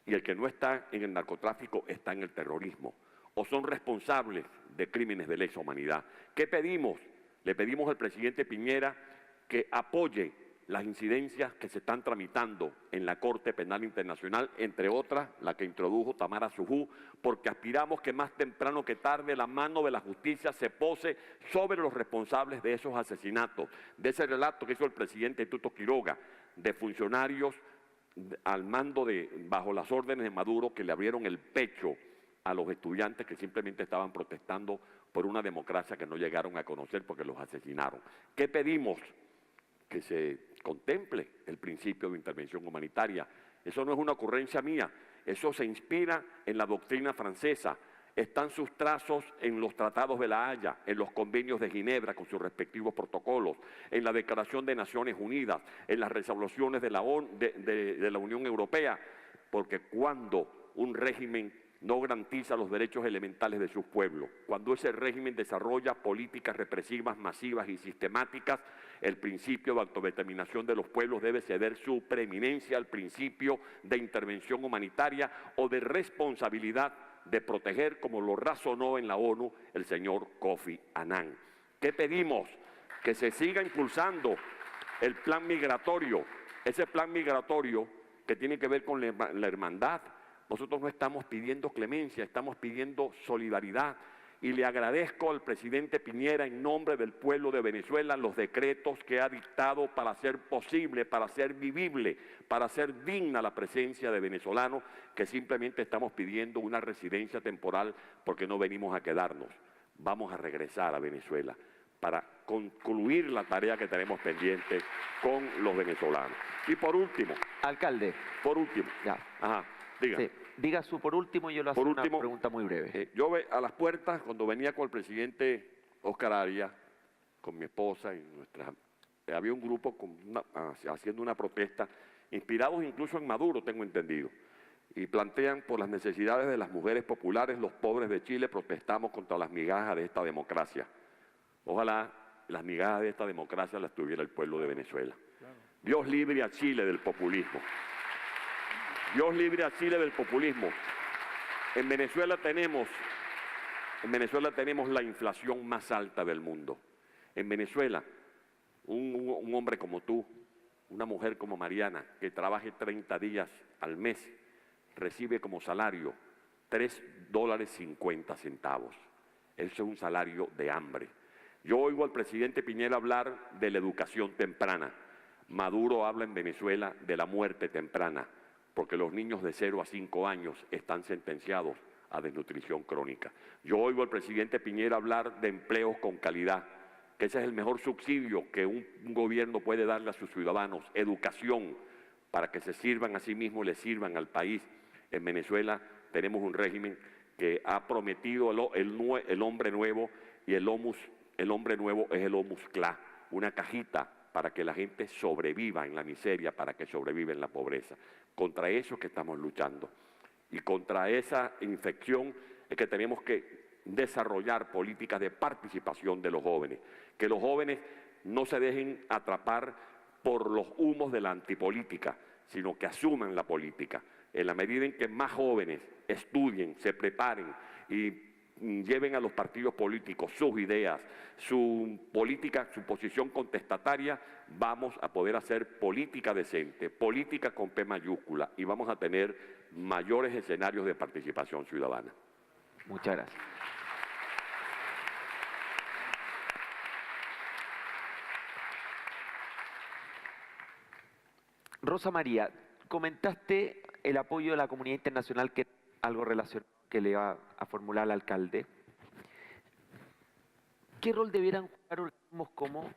Y el que no está en el narcotráfico está en el terrorismo, o son responsables de crímenes de lesa humanidad. ¿Qué pedimos? Le pedimos al presidente Piñera que apoye las incidencias que se están tramitando en la Corte Penal Internacional, entre otras la que introdujo Tamara Sujú, porque aspiramos que más temprano que tarde la mano de la justicia se pose sobre los responsables de esos asesinatos, de ese relato que hizo el presidente Tuto Quiroga, de funcionarios al mando bajo las órdenes de Maduro que le abrieron el pecho a los estudiantes que simplemente estaban protestando por una democracia que no llegaron a conocer porque los asesinaron. ¿Qué pedimos? Que se contemple el principio de intervención humanitaria. Eso no es una ocurrencia mía, eso se inspira en la doctrina francesa. Están sus trazos en los tratados de La Haya, en los convenios de Ginebra con sus respectivos protocolos, en la Declaración de Naciones Unidas, en las resoluciones de la Unión Europea, porque cuando un régimen no garantiza los derechos elementales de sus pueblos, cuando ese régimen desarrolla políticas represivas masivas y sistemáticas, el principio de autodeterminación de los pueblos debe ceder su preeminencia al principio de intervención humanitaria o de responsabilidad de proteger, como lo razonó en la ONU el señor Kofi Annan. ¿Qué pedimos? Que se siga impulsando el plan migratorio, ese plan migratorio que tiene que ver con la hermandad. Nosotros no estamos pidiendo clemencia, estamos pidiendo solidaridad. Y le agradezco al presidente Piñera, en nombre del pueblo de Venezuela, los decretos que ha dictado para hacer posible, para hacer vivible, para hacer digna la presencia de venezolanos, que simplemente estamos pidiendo una residencia temporal porque no venimos a quedarnos. Vamos a regresar a Venezuela para concluir la tarea que tenemos pendiente con los venezolanos. Y por último... Alcalde. Por último. Ya. Ajá, diga. Sí. Diga su por último y yo le hago una pregunta muy breve. Yo a las puertas, cuando venía con el presidente Oscar Arias, con mi esposa y había un grupo haciendo una protesta, inspirados incluso en Maduro, tengo entendido, y plantean por las necesidades de las mujeres populares, los pobres de Chile, protestamos contra las migajas de esta democracia. Ojalá las migajas de esta democracia las tuviera el pueblo de Venezuela. Dios libre a Chile del populismo. Dios libre a Chile del populismo. En Venezuela tenemos la inflación más alta del mundo. En Venezuela, un hombre como tú, una mujer como Mariana, que trabaje 30 días al mes, recibe como salario $3.50. Eso es un salario de hambre. Yo oigo al presidente Piñera hablar de la educación temprana. Maduro habla en Venezuela de la muerte temprana, porque los niños de 0 a 5 años están sentenciados a desnutrición crónica. Yo oigo al presidente Piñera hablar de empleos con calidad, que ese es el mejor subsidio que un gobierno puede darle a sus ciudadanos, educación, para que se sirvan a sí mismos y le sirvan al país. En Venezuela tenemos un régimen que ha prometido el hombre nuevo, y el hombre nuevo es el Homus Cla, una cajita para que la gente sobreviva en la miseria, para que sobreviva en la pobreza. Contra eso es que estamos luchando. Y contra esa infección es que tenemos que desarrollar políticas de participación de los jóvenes. Que los jóvenes no se dejen atrapar por los humos de la antipolítica, sino que asuman la política. En la medida en que más jóvenes estudien, se preparen y lleven a los partidos políticos sus ideas, su política, su posición contestataria, vamos a poder hacer política decente, política con P mayúscula, y vamos a tener mayores escenarios de participación ciudadana. Muchas gracias. Rosa María, comentaste el apoyo de la comunidad internacional, que algo relacionado que le va a formular al alcalde. ¿Qué rol debieran jugar organismos como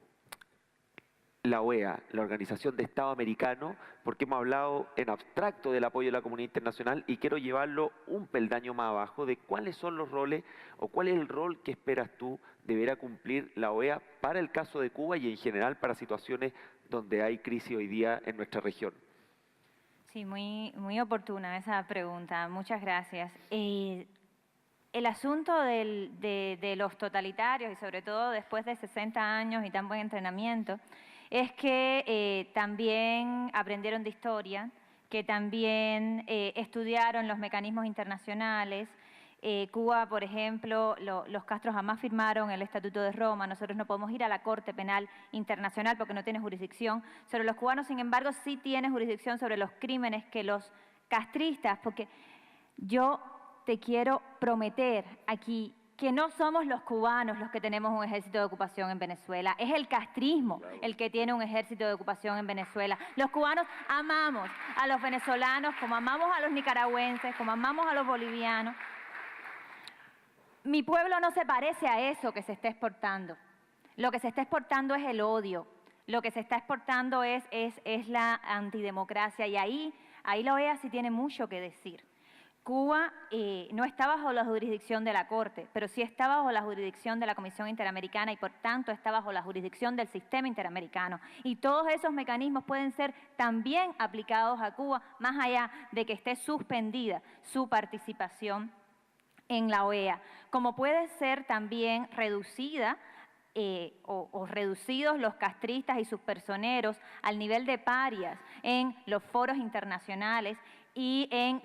la OEA, la Organización de Estado Americano? Porque hemos hablado en abstracto del apoyo de la comunidad internacional y quiero llevarlo un peldaño más abajo de cuáles son los roles o cuál es el rol que esperas tú deberá cumplir la OEA para el caso de Cuba y en general para situaciones donde hay crisis hoy día en nuestra región. Sí, muy oportuna esa pregunta. Muchas gracias. El asunto de los totalitarios, y sobre todo después de 60 años y tan buen entrenamiento, es que también aprendieron de historia, que también estudiaron los mecanismos internacionales. Cuba, por ejemplo, los Castros jamás firmaron el Estatuto de Roma. Nosotros no podemos ir a la Corte Penal Internacional porque no tiene jurisdicción. Sobre los cubanos, sin embargo, sí tiene jurisdicción sobre los crímenes que los castristas, porque yo te quiero prometer aquí que no somos los cubanos los que tenemos un ejército de ocupación en Venezuela, es el castrismo el que tiene un ejército de ocupación en Venezuela. Los cubanos amamos a los venezolanos como amamos a los nicaragüenses, como amamos a los bolivianos. Mi pueblo no se parece a eso que se está exportando. Lo que se está exportando es el odio, lo que se está exportando es la antidemocracia, y ahí la OEA sí tiene mucho que decir. Cuba no está bajo la jurisdicción de la Corte, pero sí está bajo la jurisdicción de la Comisión Interamericana y por tanto está bajo la jurisdicción del sistema interamericano. Y todos esos mecanismos pueden ser también aplicados a Cuba, más allá de que esté suspendida su participación en la OEA, como puede ser también reducida o reducidos los castristas y sus personeros al nivel de parias en los foros internacionales y en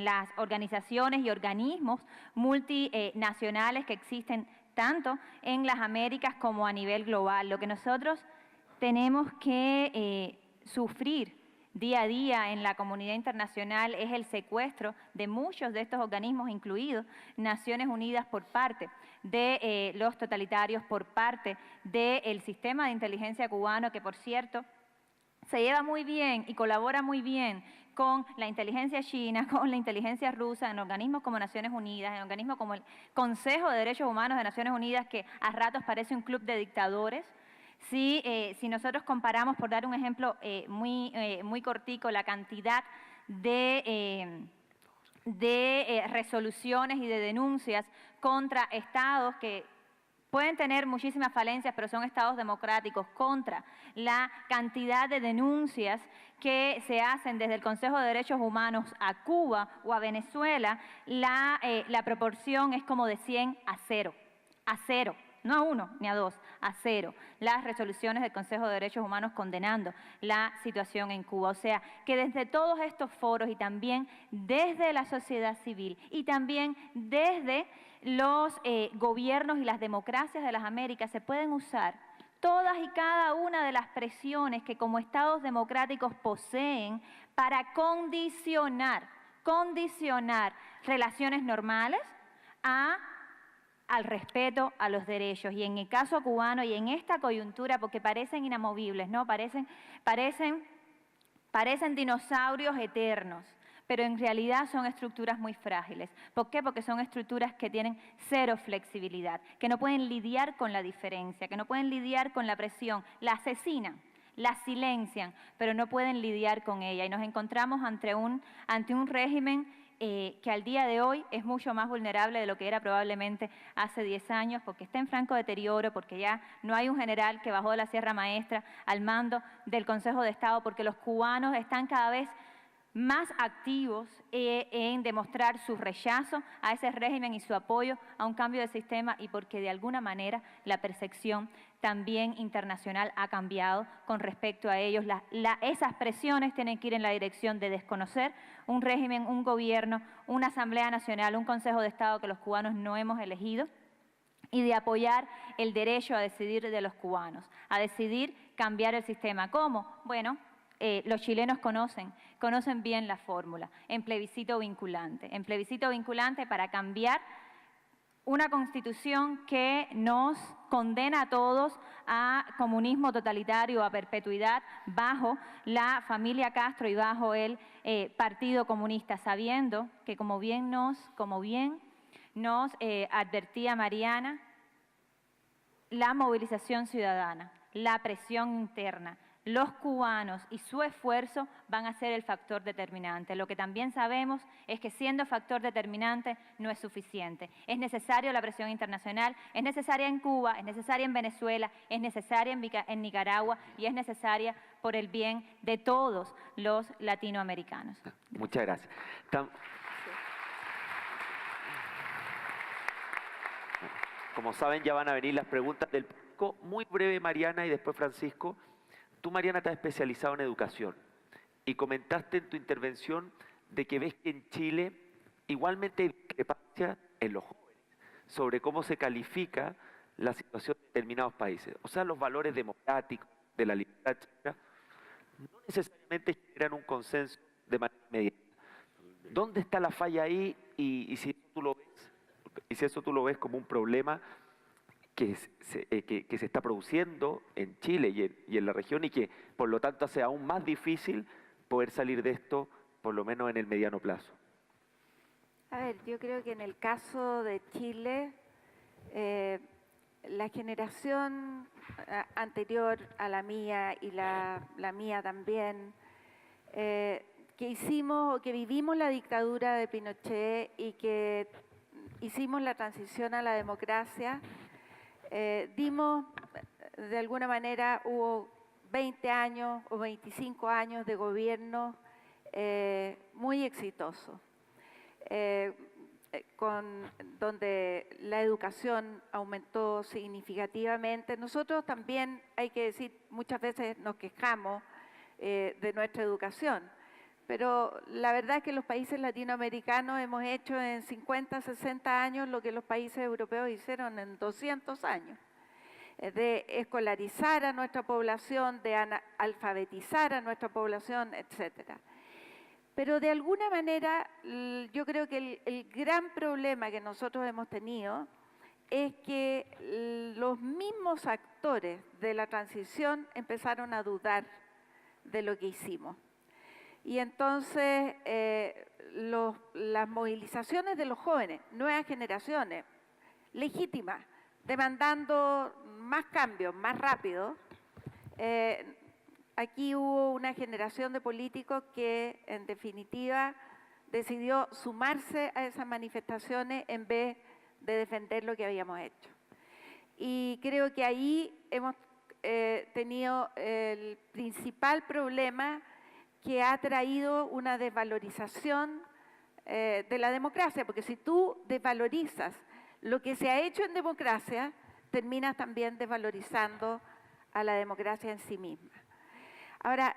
las organizaciones y organismos multinacionales que existen tanto en las Américas como a nivel global. Lo que nosotros tenemos que sufrir día a día en la comunidad internacional es el secuestro de muchos de estos organismos, incluidos Naciones Unidas por parte de los totalitarios, por parte del sistema de inteligencia cubano, que por cierto se lleva muy bien y colabora muy bien con la inteligencia china, con la inteligencia rusa, en organismos como Naciones Unidas, en organismos como el Consejo de Derechos Humanos de Naciones Unidas, que a ratos parece un club de dictadores. Si nosotros comparamos, por dar un ejemplo muy cortico, la cantidad de resoluciones y de denuncias contra estados que pueden tener muchísimas falencias, pero son estados democráticos, contra la cantidad de denuncias que se hacen desde el Consejo de Derechos Humanos a Cuba o a Venezuela, la proporción es como de 100 a 0, no a 1 ni a 2, a 0, las resoluciones del Consejo de Derechos Humanos condenando la situación en Cuba. O sea, que desde todos estos foros y también desde la sociedad civil y también desde los gobiernos y las democracias de las Américas se pueden usar todas y cada una de las presiones que como estados democráticos poseen para condicionar relaciones normales al respeto a los derechos. Y en el caso cubano y en esta coyuntura, porque parecen inamovibles, ¿no? Parecen dinosaurios eternos, pero en realidad son estructuras muy frágiles. ¿Por qué? Porque son estructuras que tienen cero flexibilidad, que no pueden lidiar con la diferencia, que no pueden lidiar con la presión, la asesinan, la silencian, pero no pueden lidiar con ella. Y nos encontramos ante un régimen que al día de hoy es mucho más vulnerable de lo que era probablemente hace 10 años, porque está en franco deterioro, porque ya no hay un general que bajó de la Sierra Maestra al mando del Consejo de Estado, porque los cubanos están cada vez más activos en demostrar su rechazo a ese régimen y su apoyo a un cambio de sistema, y porque de alguna manera la percepción también internacional ha cambiado con respecto a ellos. Esas presiones tienen que ir en la dirección de desconocer un régimen, un gobierno, una Asamblea Nacional, un Consejo de Estado que los cubanos no hemos elegido, y de apoyar el derecho a decidir de los cubanos, a decidir cambiar el sistema. ¿Cómo? Bueno, los chilenos conocen bien la fórmula, en plebiscito vinculante para cambiar una constitución que nos condena a todos a comunismo totalitario, a perpetuidad bajo la familia Castro y bajo el Partido Comunista, sabiendo que como bien nos advertía Mariana, la movilización ciudadana, la presión interna, los cubanos y su esfuerzo van a ser el factor determinante. Lo que también sabemos es que siendo factor determinante no es suficiente. Es necesario la presión internacional, es necesaria en Cuba, es necesaria en Venezuela, es necesaria en Nicaragua y es necesaria por el bien de todos los latinoamericanos. Muchas gracias. Como saben, ya van a venir las preguntas del público. Muy breve, Mariana, y después Francisco. Tú, Mariana, te has especializado en educación y comentaste en tu intervención de que ves que en Chile igualmente hay discrepancia en los jóvenes sobre cómo se califica la situación de determinados países. O sea, los valores democráticos de la libertad, etcétera, no necesariamente generan un consenso de manera inmediata. ¿Dónde está la falla ahí? Y si eso tú lo ves como un problema que se está produciendo en Chile y en la región y que por lo tanto hace aún más difícil poder salir de esto, por lo menos en el mediano plazo. A ver, yo creo que en el caso de Chile, la generación anterior a la mía y la mía también, que hicimos o que vivimos la dictadura de Pinochet y que hicimos la transición a la democracia, dimos, de alguna manera, hubo 20 años o 25 años de gobierno muy exitoso, donde la educación aumentó significativamente. Nosotros también, hay que decir, muchas veces nos quejamos de nuestra educación, pero la verdad es que los países latinoamericanos hemos hecho en 50, 60 años lo que los países europeos hicieron en 200 años, de escolarizar a nuestra población, de alfabetizar a nuestra población, etcétera. Pero de alguna manera yo creo que el gran problema que nosotros hemos tenido es que los mismos actores de la transición empezaron a dudar de lo que hicimos. Y entonces las movilizaciones de los jóvenes, nuevas generaciones, legítimas, demandando más cambios, más rápido, aquí hubo una generación de políticos que en definitiva decidió sumarse a esas manifestaciones en vez de defender lo que habíamos hecho. Y creo que ahí hemos tenido el principal problema que ha traído una desvalorización de la democracia, porque si tú desvalorizas lo que se ha hecho en democracia, terminas también desvalorizando a la democracia en sí misma. Ahora,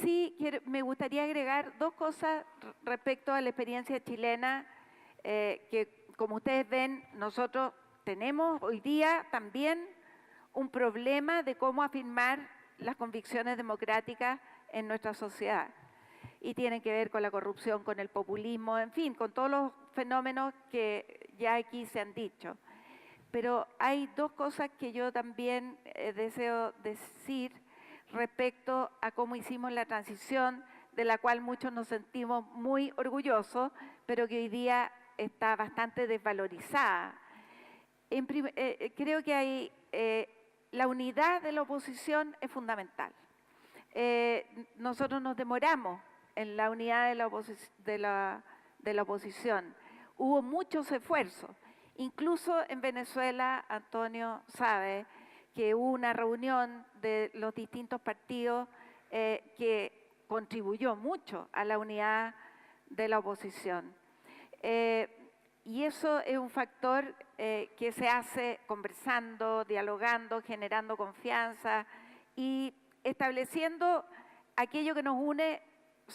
sí me gustaría agregar dos cosas respecto a la experiencia chilena, que como ustedes ven, nosotros tenemos hoy día también un problema de cómo afirmar las convicciones democráticas en nuestra sociedad. Y tienen que ver con la corrupción, con el populismo, en fin, con todos los fenómenos que ya aquí se han dicho. Pero hay dos cosas que yo también deseo decir respecto a cómo hicimos la transición, de la cual muchos nos sentimos muy orgullosos, pero que hoy día está bastante desvalorizada. Creo que hay, la unidad de la oposición es fundamental. Nosotros nos demoramos en la unidad de la oposición. Hubo muchos esfuerzos. Incluso en Venezuela, Antonio sabe que hubo una reunión de los distintos partidos que contribuyó mucho a la unidad de la oposición. Y eso es un factor que se hace conversando, dialogando, generando confianza y estableciendo aquello que nos une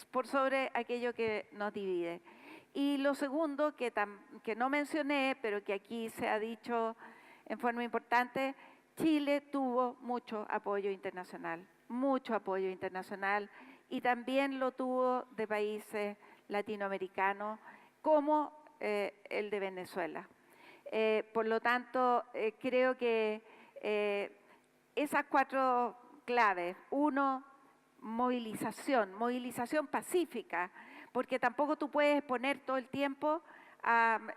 por sobre aquello que nos divide. Y lo segundo, que no mencioné, pero que aquí se ha dicho en forma importante, Chile tuvo mucho apoyo internacional, y también lo tuvo de países latinoamericanos como el de Venezuela. Por lo tanto, creo que esas cuatro claves, uno, movilización pacífica, porque tampoco tú puedes poner todo el tiempo,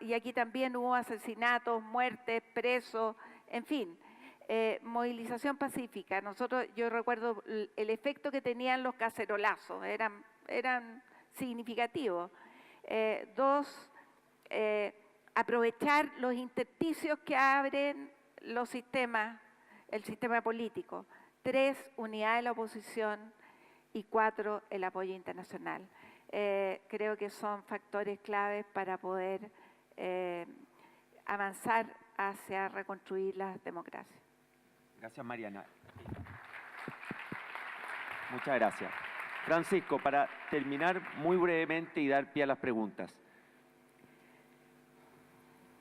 y aquí también hubo asesinatos, muertes, presos, en fin. movilización pacífica. Yo recuerdo el efecto que tenían los cacerolazos, eran significativos. 2, aprovechar los intersticios que abren los sistemas, el sistema político. 3, unidad de la oposición. Y 4, el apoyo internacional. Creo que son factores claves para poder avanzar hacia reconstruir las democracias. Gracias, Mariana. Muchas gracias. Francisco, para terminar muy brevemente y dar pie a las preguntas.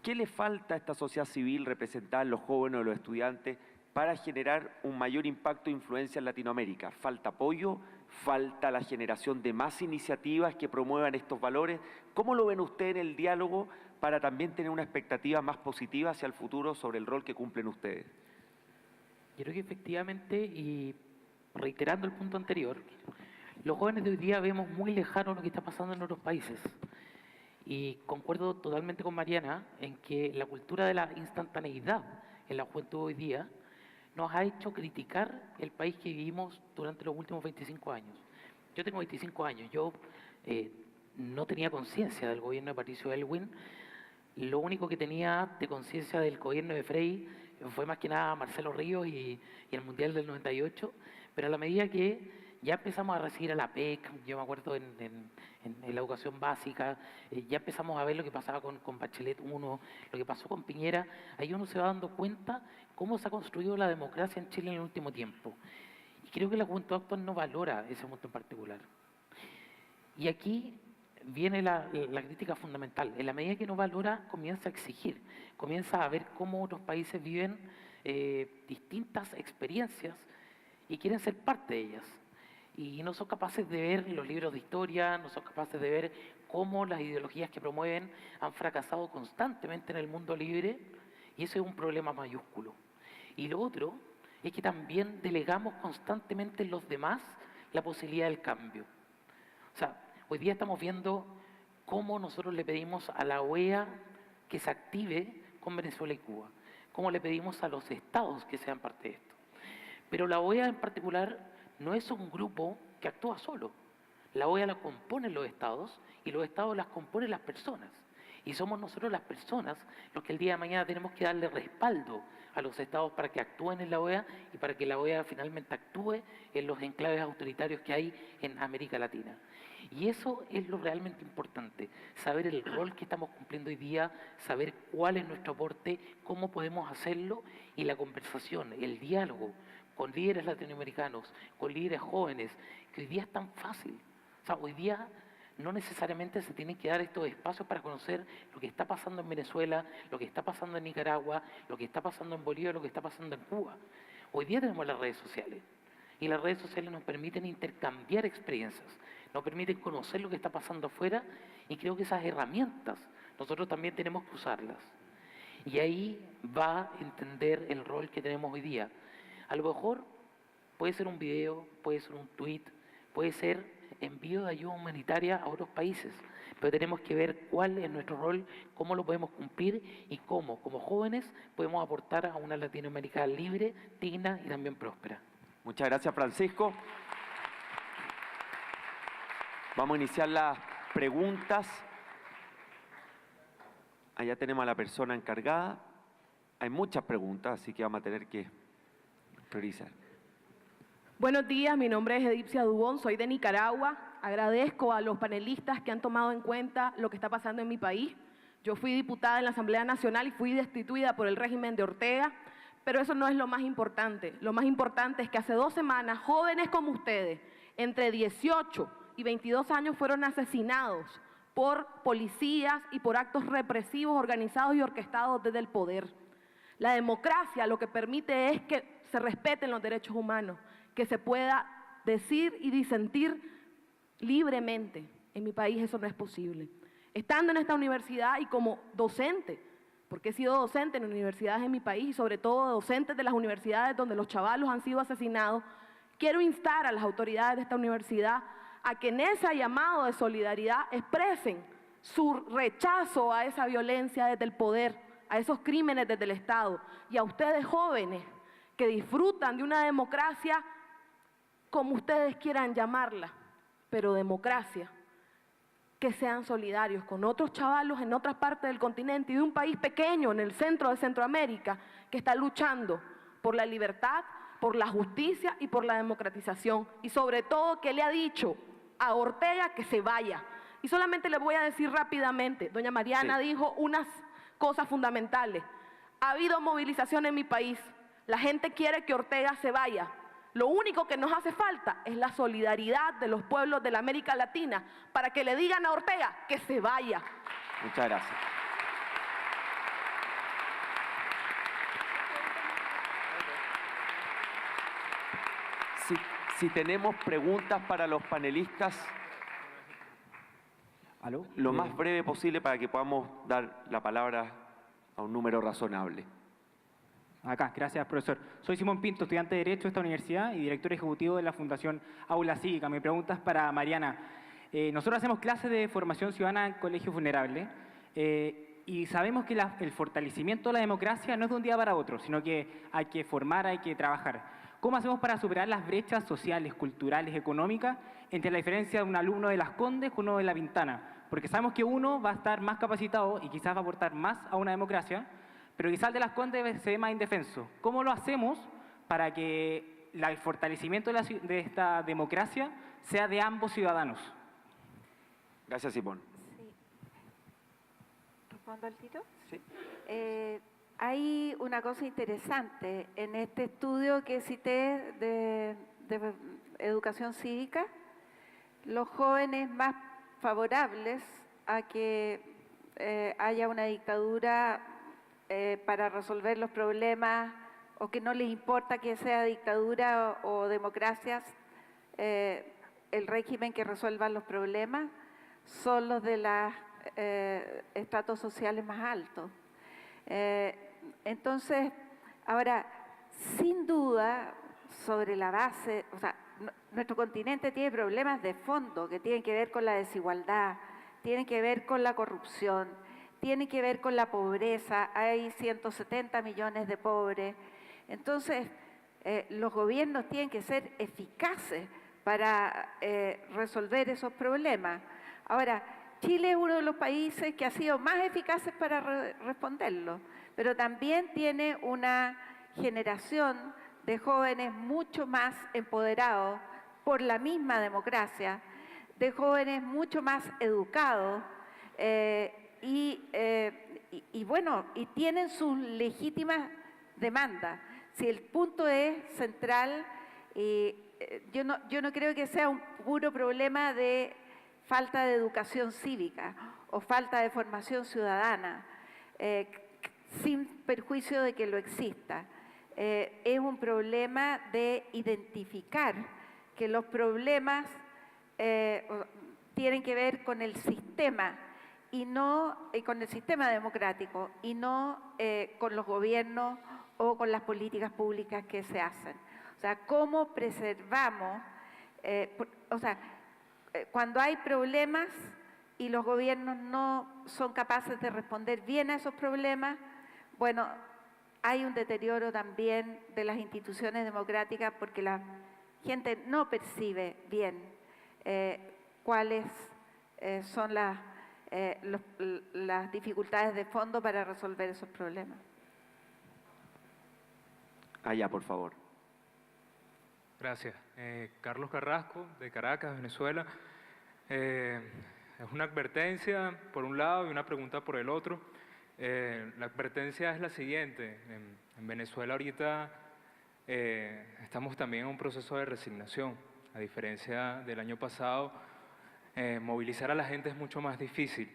¿Qué le falta a esta sociedad civil representada en los jóvenes o los estudiantes para generar un mayor impacto e influencia en Latinoamérica? ¿Falta apoyo? ¿Falta la generación de más iniciativas que promuevan estos valores? ¿Cómo lo ven ustedes en el diálogo para también tener una expectativa más positiva hacia el futuro sobre el rol que cumplen ustedes? Yo creo que efectivamente, y reiterando el punto anterior, los jóvenes de hoy día vemos muy lejano lo que está pasando en otros países. Y concuerdo totalmente con Mariana en que la cultura de la instantaneidad en la juventud hoy día nos ha hecho criticar el país que vivimos durante los últimos 25 años. Yo tengo 25 años, yo no tenía conciencia del gobierno de Patricio Aylwin. Lo único que tenía de conciencia del gobierno de Frei fue más que nada Marcelo Ríos y el Mundial del 98, pero a la medida que ya empezamos a recibir a la PEC, yo me acuerdo en la educación básica, ya empezamos a ver lo que pasaba con Bachelet 1, lo que pasó con Piñera, ahí uno se va dando cuenta cómo se ha construido la democracia en Chile en el último tiempo. Y creo que la juventud actual no valora ese punto en particular. Y aquí viene la crítica fundamental. En la medida que no valora, comienza a exigir, comienza a ver cómo otros países viven distintas experiencias y quieren ser parte de ellas. Y no son capaces de ver los libros de historia, no son capaces de ver cómo las ideologías que promueven han fracasado constantemente en el mundo libre, y eso es un problema mayúsculo. Y lo otro es que también delegamos constantemente en los demás la posibilidad del cambio. O sea, hoy día estamos viendo cómo nosotros le pedimos a la OEA que se active con Venezuela y Cuba, cómo le pedimos a los estados que sean parte de esto. Pero la OEA en particular no es un grupo que actúa solo. La OEA la componen los estados y los estados las componen las personas. Y somos nosotros las personas los que el día de mañana tenemos que darle respaldo a los estados para que actúen en la OEA y para que la OEA finalmente actúe en los enclaves autoritarios que hay en América Latina. Y eso es lo realmente importante, saber el rol que estamos cumpliendo hoy día, saber cuál es nuestro aporte, cómo podemos hacerlo, y la conversación, el diálogo con líderes latinoamericanos, con líderes jóvenes, que hoy día es tan fácil. O sea, hoy día no necesariamente se tienen que dar estos espacios para conocer lo que está pasando en Venezuela, lo que está pasando en Nicaragua, lo que está pasando en Bolivia, lo que está pasando en Cuba. Hoy día tenemos las redes sociales, y las redes sociales nos permiten intercambiar experiencias, nos permiten conocer lo que está pasando afuera, y creo que esas herramientas nosotros también tenemos que usarlas. Y ahí va a entender el rol que tenemos hoy día. A lo mejor puede ser un video, puede ser un tweet, puede ser envío de ayuda humanitaria a otros países, pero tenemos que ver cuál es nuestro rol, cómo lo podemos cumplir y cómo, como jóvenes, podemos aportar a una Latinoamérica libre, digna y también próspera. Muchas gracias, Francisco. Vamos a iniciar las preguntas. Allá tenemos a la persona encargada. Hay muchas preguntas, así que vamos a tener que priorizar. Buenos días, mi nombre es Edipcia Dubón, soy de Nicaragua. Agradezco a los panelistas que han tomado en cuenta lo que está pasando en mi país. Yo fui diputada en la Asamblea Nacional y fui destituida por el régimen de Ortega, pero eso no es lo más importante. Lo más importante es que hace 2 semanas, jóvenes como ustedes, entre 18 y 22 años, fueron asesinados por policías y por actos represivos organizados y orquestados desde el poder. La democracia lo que permite es que se respeten los derechos humanos, que se pueda decir y disentir libremente. En mi país eso no es posible. Estando en esta universidad y como docente, porque he sido docente en universidades en mi país y sobre todo docentes de las universidades donde los chavalos han sido asesinados, quiero instar a las autoridades de esta universidad a que en ese llamado de solidaridad expresen su rechazo a esa violencia desde el poder, a esos crímenes desde el Estado. Y a ustedes jóvenes que disfrutan de una democracia como ustedes quieran llamarla, pero democracia, que sean solidarios con otros chavalos en otras partes del continente y de un país pequeño en el centro de Centroamérica que está luchando por la libertad, por la justicia y por la democratización. Y sobre todo que le ha dicho a Ortega que se vaya. Y solamente le voy a decir rápidamente, doña Mariana dijo unas cosas fundamentales. Ha habido movilización en mi país, la gente quiere que Ortega se vaya. Lo único que nos hace falta es la solidaridad de los pueblos de la América Latina para que le digan a Ortega que se vaya. Muchas gracias. Si tenemos preguntas para los panelistas, ¿Aló? lo más breve posible para que podamos dar la palabra a un número razonable. Acá, gracias, profesor. Soy Simón Pinto, estudiante de Derecho de esta universidad y director ejecutivo de la Fundación Aula Cívica. Mi pregunta es para Mariana. Nosotros hacemos clases de formación ciudadana en colegio vulnerable y sabemos que el fortalecimiento de la democracia no es de un día para otro, sino que hay que formar, hay que trabajar. ¿Cómo hacemos para superar las brechas sociales, culturales, económicas entre la diferencia de un alumno de Las Condes con uno de La Pintana? Porque sabemos que uno va a estar más capacitado y quizás va a aportar más a una democracia, pero quizás el de Las Condes se ve más indefenso. ¿Cómo lo hacemos para que el fortalecimiento de esta democracia sea de ambos ciudadanos? Gracias, Simón. Sí. ¿Respondo al tiro? Sí. Hay una cosa interesante en este estudio que cité de educación cívica. Los jóvenes más favorables a que haya una dictadura para resolver los problemas o que no les importa que sea dictadura o democracias, el régimen que resuelva los problemas son los de los estratos sociales más altos. Entonces, ahora, sin duda, sobre la base, o sea, nuestro continente tiene problemas de fondo que tienen que ver con la desigualdad, tienen que ver con la corrupción, tienen que ver con la pobreza. Hay 170 millones de pobres. Entonces, los gobiernos tienen que ser eficaces para resolver esos problemas. Ahora, Chile es uno de los países que ha sido más eficaces para responderlo, pero también tiene una generación de jóvenes mucho más empoderados por la misma democracia, de jóvenes mucho más educados y tienen sus legítimas demandas. Si el punto es central, yo no creo que sea un puro problema de falta de educación cívica o falta de formación ciudadana, sin perjuicio de que lo exista. Es un problema de identificar que los problemas tienen que ver con el sistema y no con el sistema democrático y no con los gobiernos o con las políticas públicas que se hacen. O sea, cómo preservamos, cuando hay problemas y los gobiernos no son capaces de responder bien a esos problemas, bueno, hay un deterioro también de las instituciones democráticas porque la gente no percibe bien cuáles son las dificultades de fondo para resolver esos problemas. Allá, por favor. Gracias. Carlos Carrasco, de Caracas, Venezuela. Es una advertencia por un lado y una pregunta por el otro. La advertencia es la siguiente. En Venezuela ahorita estamos también en un proceso de resignación. A diferencia del año pasado, movilizar a la gente es mucho más difícil.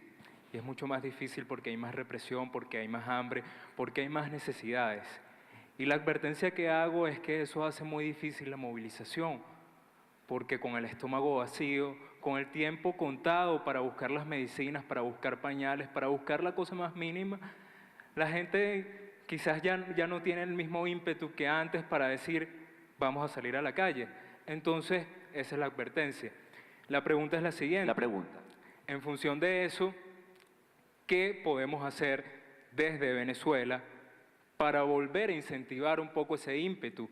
Y es mucho más difícil porque hay más represión, porque hay más hambre, porque hay más necesidades. Y la advertencia que hago es que eso hace muy difícil la movilización, porque con el estómago vacío, con el tiempo contado para buscar las medicinas, para buscar pañales, para buscar la cosa más mínima, la gente quizás ya no tiene el mismo ímpetu que antes para decir, vamos a salir a la calle. Entonces, esa es la advertencia. La pregunta es la siguiente. La pregunta. En función de eso, ¿qué podemos hacer desde Venezuela para volver a incentivar un poco ese ímpetu.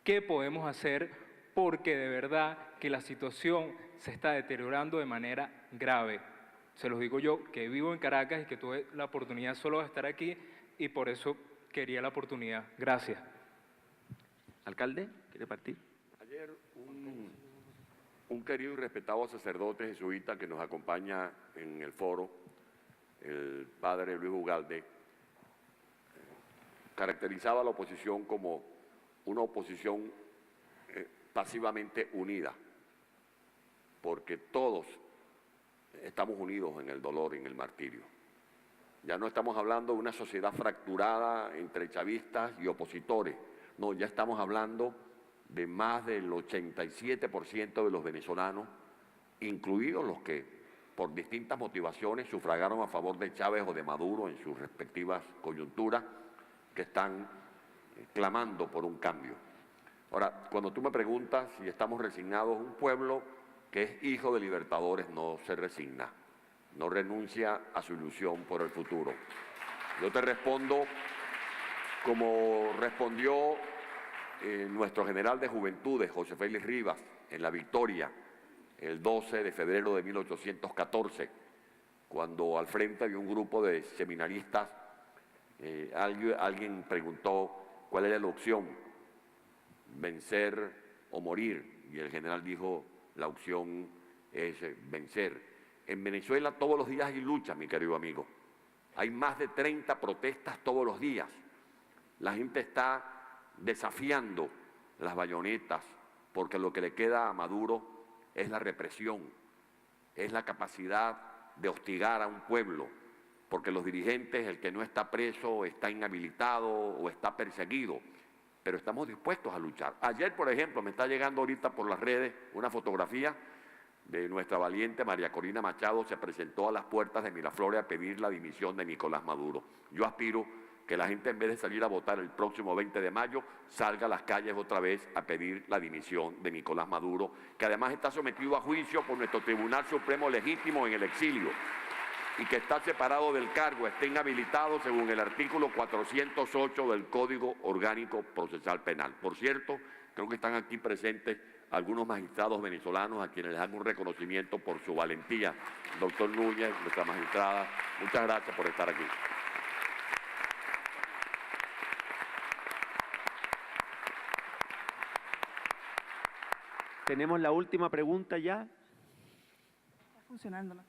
¿Qué podemos hacer? Porque de verdad que la situación se está deteriorando de manera grave. Se los digo yo, que vivo en Caracas y que tuve la oportunidad solo de estar aquí y por eso quería la oportunidad. Gracias. Alcalde, ¿quiere partir? Ayer un querido y respetado sacerdote jesuita que nos acompaña en el foro, el padre Luis Ugalde, caracterizaba a la oposición como una oposición pasivamente unida, porque todos estamos unidos en el dolor y en el martirio. Ya no estamos hablando de una sociedad fracturada entre chavistas y opositores, no, ya estamos hablando de más del 87% de los venezolanos, incluidos los que por distintas motivaciones sufragaron a favor de Chávez o de Maduro en sus respectivas coyunturas, que están clamando por un cambio. Ahora, cuando tú me preguntas si estamos resignados, un pueblo que es hijo de libertadores no se resigna, no renuncia a su ilusión por el futuro. Yo te respondo como respondió nuestro general de Juventudes, José Félix Rivas, en La Victoria, el 12 de febrero de 1814, cuando al frente de un grupo de seminaristas, alguien preguntó cuál era la opción, vencer o morir, y el general dijo, la opción es vencer. En Venezuela todos los días hay lucha, mi querido amigo. Hay más de 30 protestas todos los días. La gente está desafiando las bayonetas, porque lo que le queda a Maduro es la represión, es la capacidad de hostigar a un pueblo, porque los dirigentes, el que no está preso, está inhabilitado o está perseguido, pero estamos dispuestos a luchar. Ayer, por ejemplo, me está llegando ahorita por las redes una fotografía de nuestra valiente María Corina Machado, se presentó a las puertas de Miraflores a pedir la dimisión de Nicolás Maduro. Yo aspiro que la gente, en vez de salir a votar el próximo 20 de mayo, salga a las calles otra vez a pedir la dimisión de Nicolás Maduro, que además está sometido a juicio por nuestro Tribunal Supremo legítimo en el exilio y que está separado del cargo, está inhabilitado según el artículo 408 del Código Orgánico Procesal Penal. Por cierto, creo que están aquí presentes algunos magistrados venezolanos a quienes les hago un reconocimiento por su valentía. Doctor Núñez, nuestra magistrada, muchas gracias por estar aquí. Tenemos la última pregunta ya. Está funcionando, ¿no?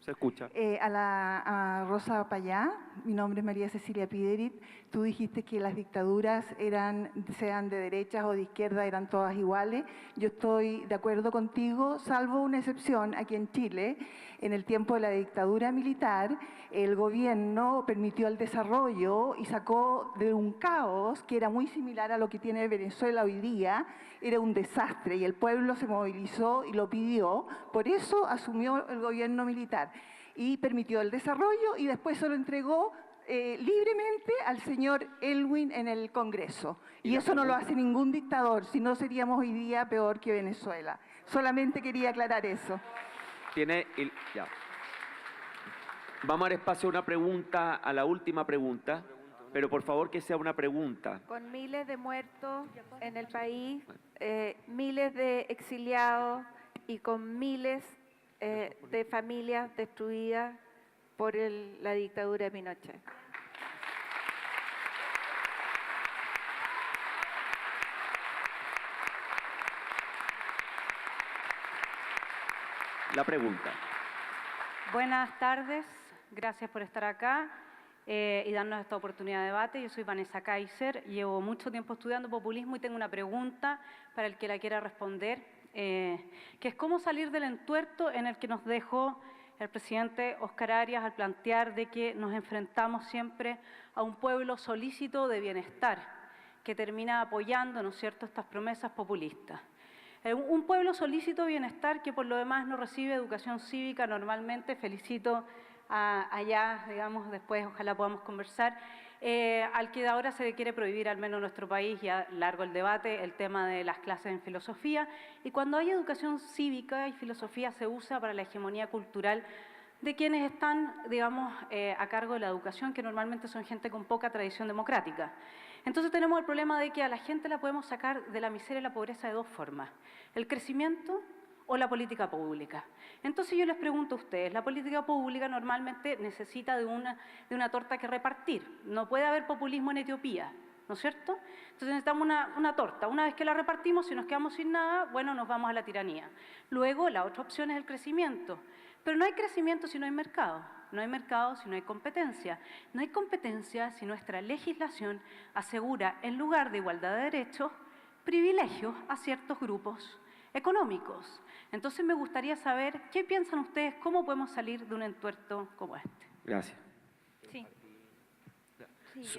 Se escucha. A Rosa Payá, mi nombre es María Cecilia Piderit. Tú dijiste que las dictaduras sean de derechas o de izquierda, eran todas iguales. Yo estoy de acuerdo contigo, salvo una excepción. Aquí en Chile, en el tiempo de la dictadura militar, el gobierno permitió el desarrollo y sacó de un caos que era muy similar a lo que tiene Venezuela hoy día. Era un desastre y el pueblo se movilizó y lo pidió. Por eso asumió el gobierno militar y permitió el desarrollo y después se lo entregó libremente al señor Elwin en el Congreso. Y eso no lo hace ningún dictador, si no seríamos hoy día peor que Venezuela. Solamente quería aclarar eso. Ya. Vamos a dar espacio a una pregunta, a la última pregunta, pero por favor que sea una pregunta. Con miles de muertos en el país, miles de exiliados y con miles de familias destruidas por la dictadura de Pinochet. La pregunta. Buenas tardes, gracias por estar acá y darnos esta oportunidad de debate. Yo soy Vanessa Kaiser, llevo mucho tiempo estudiando populismo y tengo una pregunta para el que la quiera responder, que es cómo salir del entuerto en el que nos dejó el presidente Óscar Arias al plantear de que nos enfrentamos siempre a un pueblo solícito de bienestar, que termina apoyando, ¿no es cierto?, estas promesas populistas. Un pueblo solícito de bienestar que por lo demás no recibe educación cívica normalmente. Felicito allá, digamos, después ojalá podamos conversar, al que ahora se le quiere prohibir, al menos en nuestro país, ya largo el debate, el tema de las clases en filosofía. Y cuando hay educación cívica y filosofía se usa para la hegemonía cultural de quienes están, digamos, a cargo de la educación, que normalmente son gente con poca tradición democrática. Entonces tenemos el problema de que a la gente la podemos sacar de la miseria y la pobreza de dos formas: el crecimiento o la política pública. Entonces yo les pregunto a ustedes, la política pública normalmente necesita de una torta que repartir. No puede haber populismo en Etiopía, ¿no es cierto? Entonces necesitamos una torta. Una vez que la repartimos, si nos quedamos sin nada, bueno, nos vamos a la tiranía. Luego, la otra opción es el crecimiento. Pero no hay crecimiento si no hay mercado. No hay mercado si no hay competencia. No hay competencia si nuestra legislación asegura, en lugar de igualdad de derechos, privilegios a ciertos grupos económicos. Entonces me gustaría saber qué piensan ustedes, cómo podemos salir de un entuerto como este. Gracias. Sí.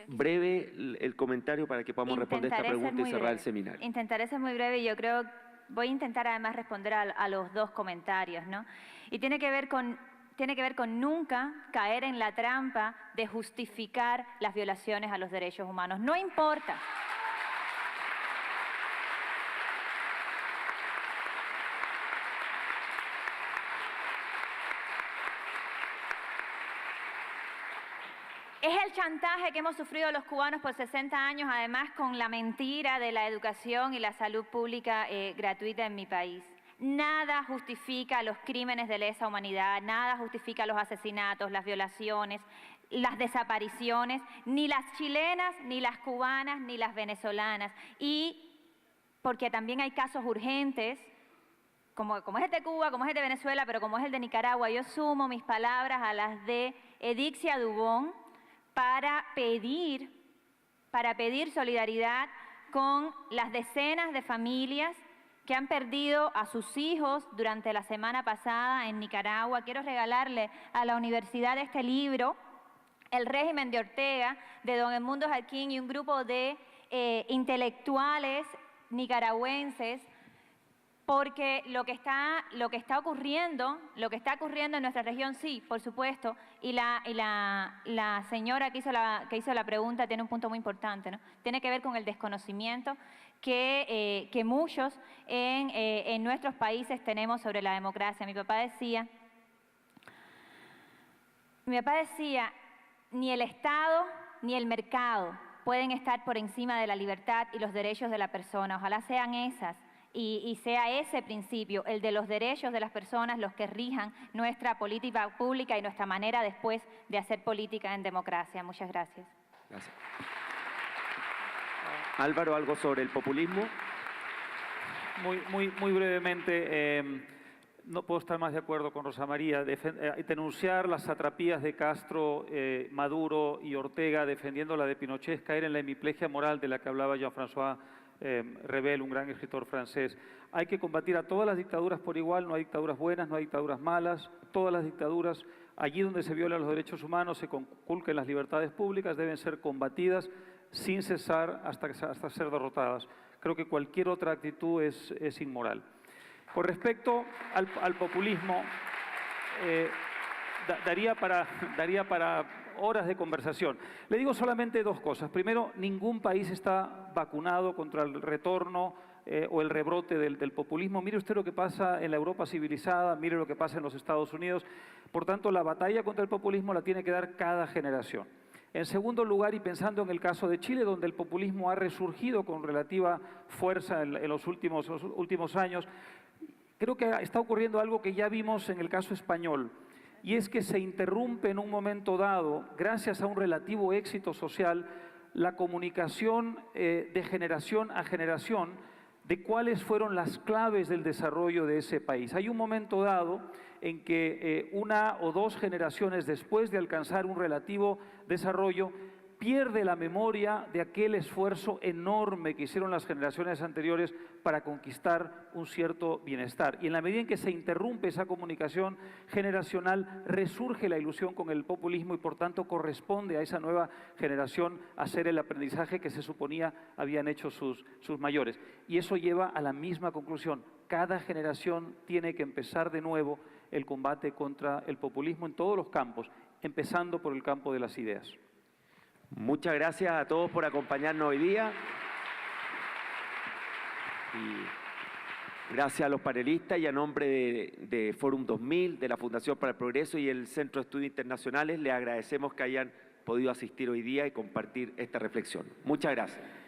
Breve el comentario para que podamos responder esta pregunta y cerrar el seminario. Intentaré ser muy breve y yo creo, voy a intentar además responder a los dos comentarios, ¿no? Y tiene que ver con nunca caer en la trampa de justificar las violaciones a los derechos humanos. No importa. Es el chantaje que hemos sufrido los cubanos por 60 años, además con la mentira de la educación y la salud pública gratuita en mi país. Nada justifica los crímenes de lesa humanidad, nada justifica los asesinatos, las violaciones, las desapariciones, ni las chilenas, ni las cubanas, ni las venezolanas. Y porque también hay casos urgentes, como es el de Cuba, como es el de Venezuela, pero como es el de Nicaragua, yo sumo mis palabras a las de Edixia Dubón, para pedir solidaridad con las decenas de familias que han perdido a sus hijos durante la semana pasada en Nicaragua. Quiero regalarle a la universidad este libro, El régimen de Ortega, de don Edmundo Jarquín y un grupo de intelectuales nicaragüenses, porque lo que está ocurriendo en nuestra región, sí, por supuesto, y la señora que hizo la pregunta tiene un punto muy importante, ¿no? Tiene que ver con el desconocimiento que muchos en nuestros países tenemos sobre la democracia. Mi papá decía, ni el Estado ni el mercado pueden estar por encima de la libertad y los derechos de la persona. Ojalá sean esas. Y sea ese principio, el de los derechos de las personas, los que rijan nuestra política pública y nuestra manera después de hacer política en democracia. Muchas gracias. Gracias. Álvaro, ¿algo sobre el populismo? Muy brevemente, no puedo estar más de acuerdo con Rosa María. Denunciar las satrapías de Castro, Maduro y Ortega, defendiendo la de Pinochet, es caer en la hemiplegia moral de la que hablaba Jean-François Revel, un gran escritor francés. Hay que combatir a todas las dictaduras por igual, no hay dictaduras buenas, no hay dictaduras malas, todas las dictaduras, allí donde se violan los derechos humanos, se conculquen las libertades públicas, deben ser combatidas sin cesar hasta ser derrotadas. Creo que cualquier otra actitud es inmoral. Con respecto al populismo, daría para horas de conversación. Le digo solamente dos cosas. Primero, ningún país está vacunado contra el retorno o el rebrote del populismo. Mire usted lo que pasa en la Europa civilizada, mire lo que pasa en los Estados Unidos. Por tanto, la batalla contra el populismo la tiene que dar cada generación. En segundo lugar, y pensando en el caso de Chile, donde el populismo ha resurgido con relativa fuerza en los últimos años, creo que está ocurriendo algo que ya vimos en el caso español. Y es que se interrumpe en un momento dado, gracias a un relativo éxito social, la comunicación de generación a generación de cuáles fueron las claves del desarrollo de ese país. Hay un momento dado en que una o dos generaciones después de alcanzar un relativo desarrollo, pierde la memoria de aquel esfuerzo enorme que hicieron las generaciones anteriores para conquistar un cierto bienestar. Y en la medida en que se interrumpe esa comunicación generacional, resurge la ilusión con el populismo y por tanto corresponde a esa nueva generación hacer el aprendizaje que se suponía habían hecho sus mayores. Y eso lleva a la misma conclusión. Cada generación tiene que empezar de nuevo el combate contra el populismo en todos los campos, empezando por el campo de las ideas. Muchas gracias a todos por acompañarnos hoy día. Gracias a los panelistas y a nombre de Fórum 2000, de la Fundación para el Progreso y el Centro de Estudios Internacionales, les agradecemos que hayan podido asistir hoy día y compartir esta reflexión. Muchas gracias.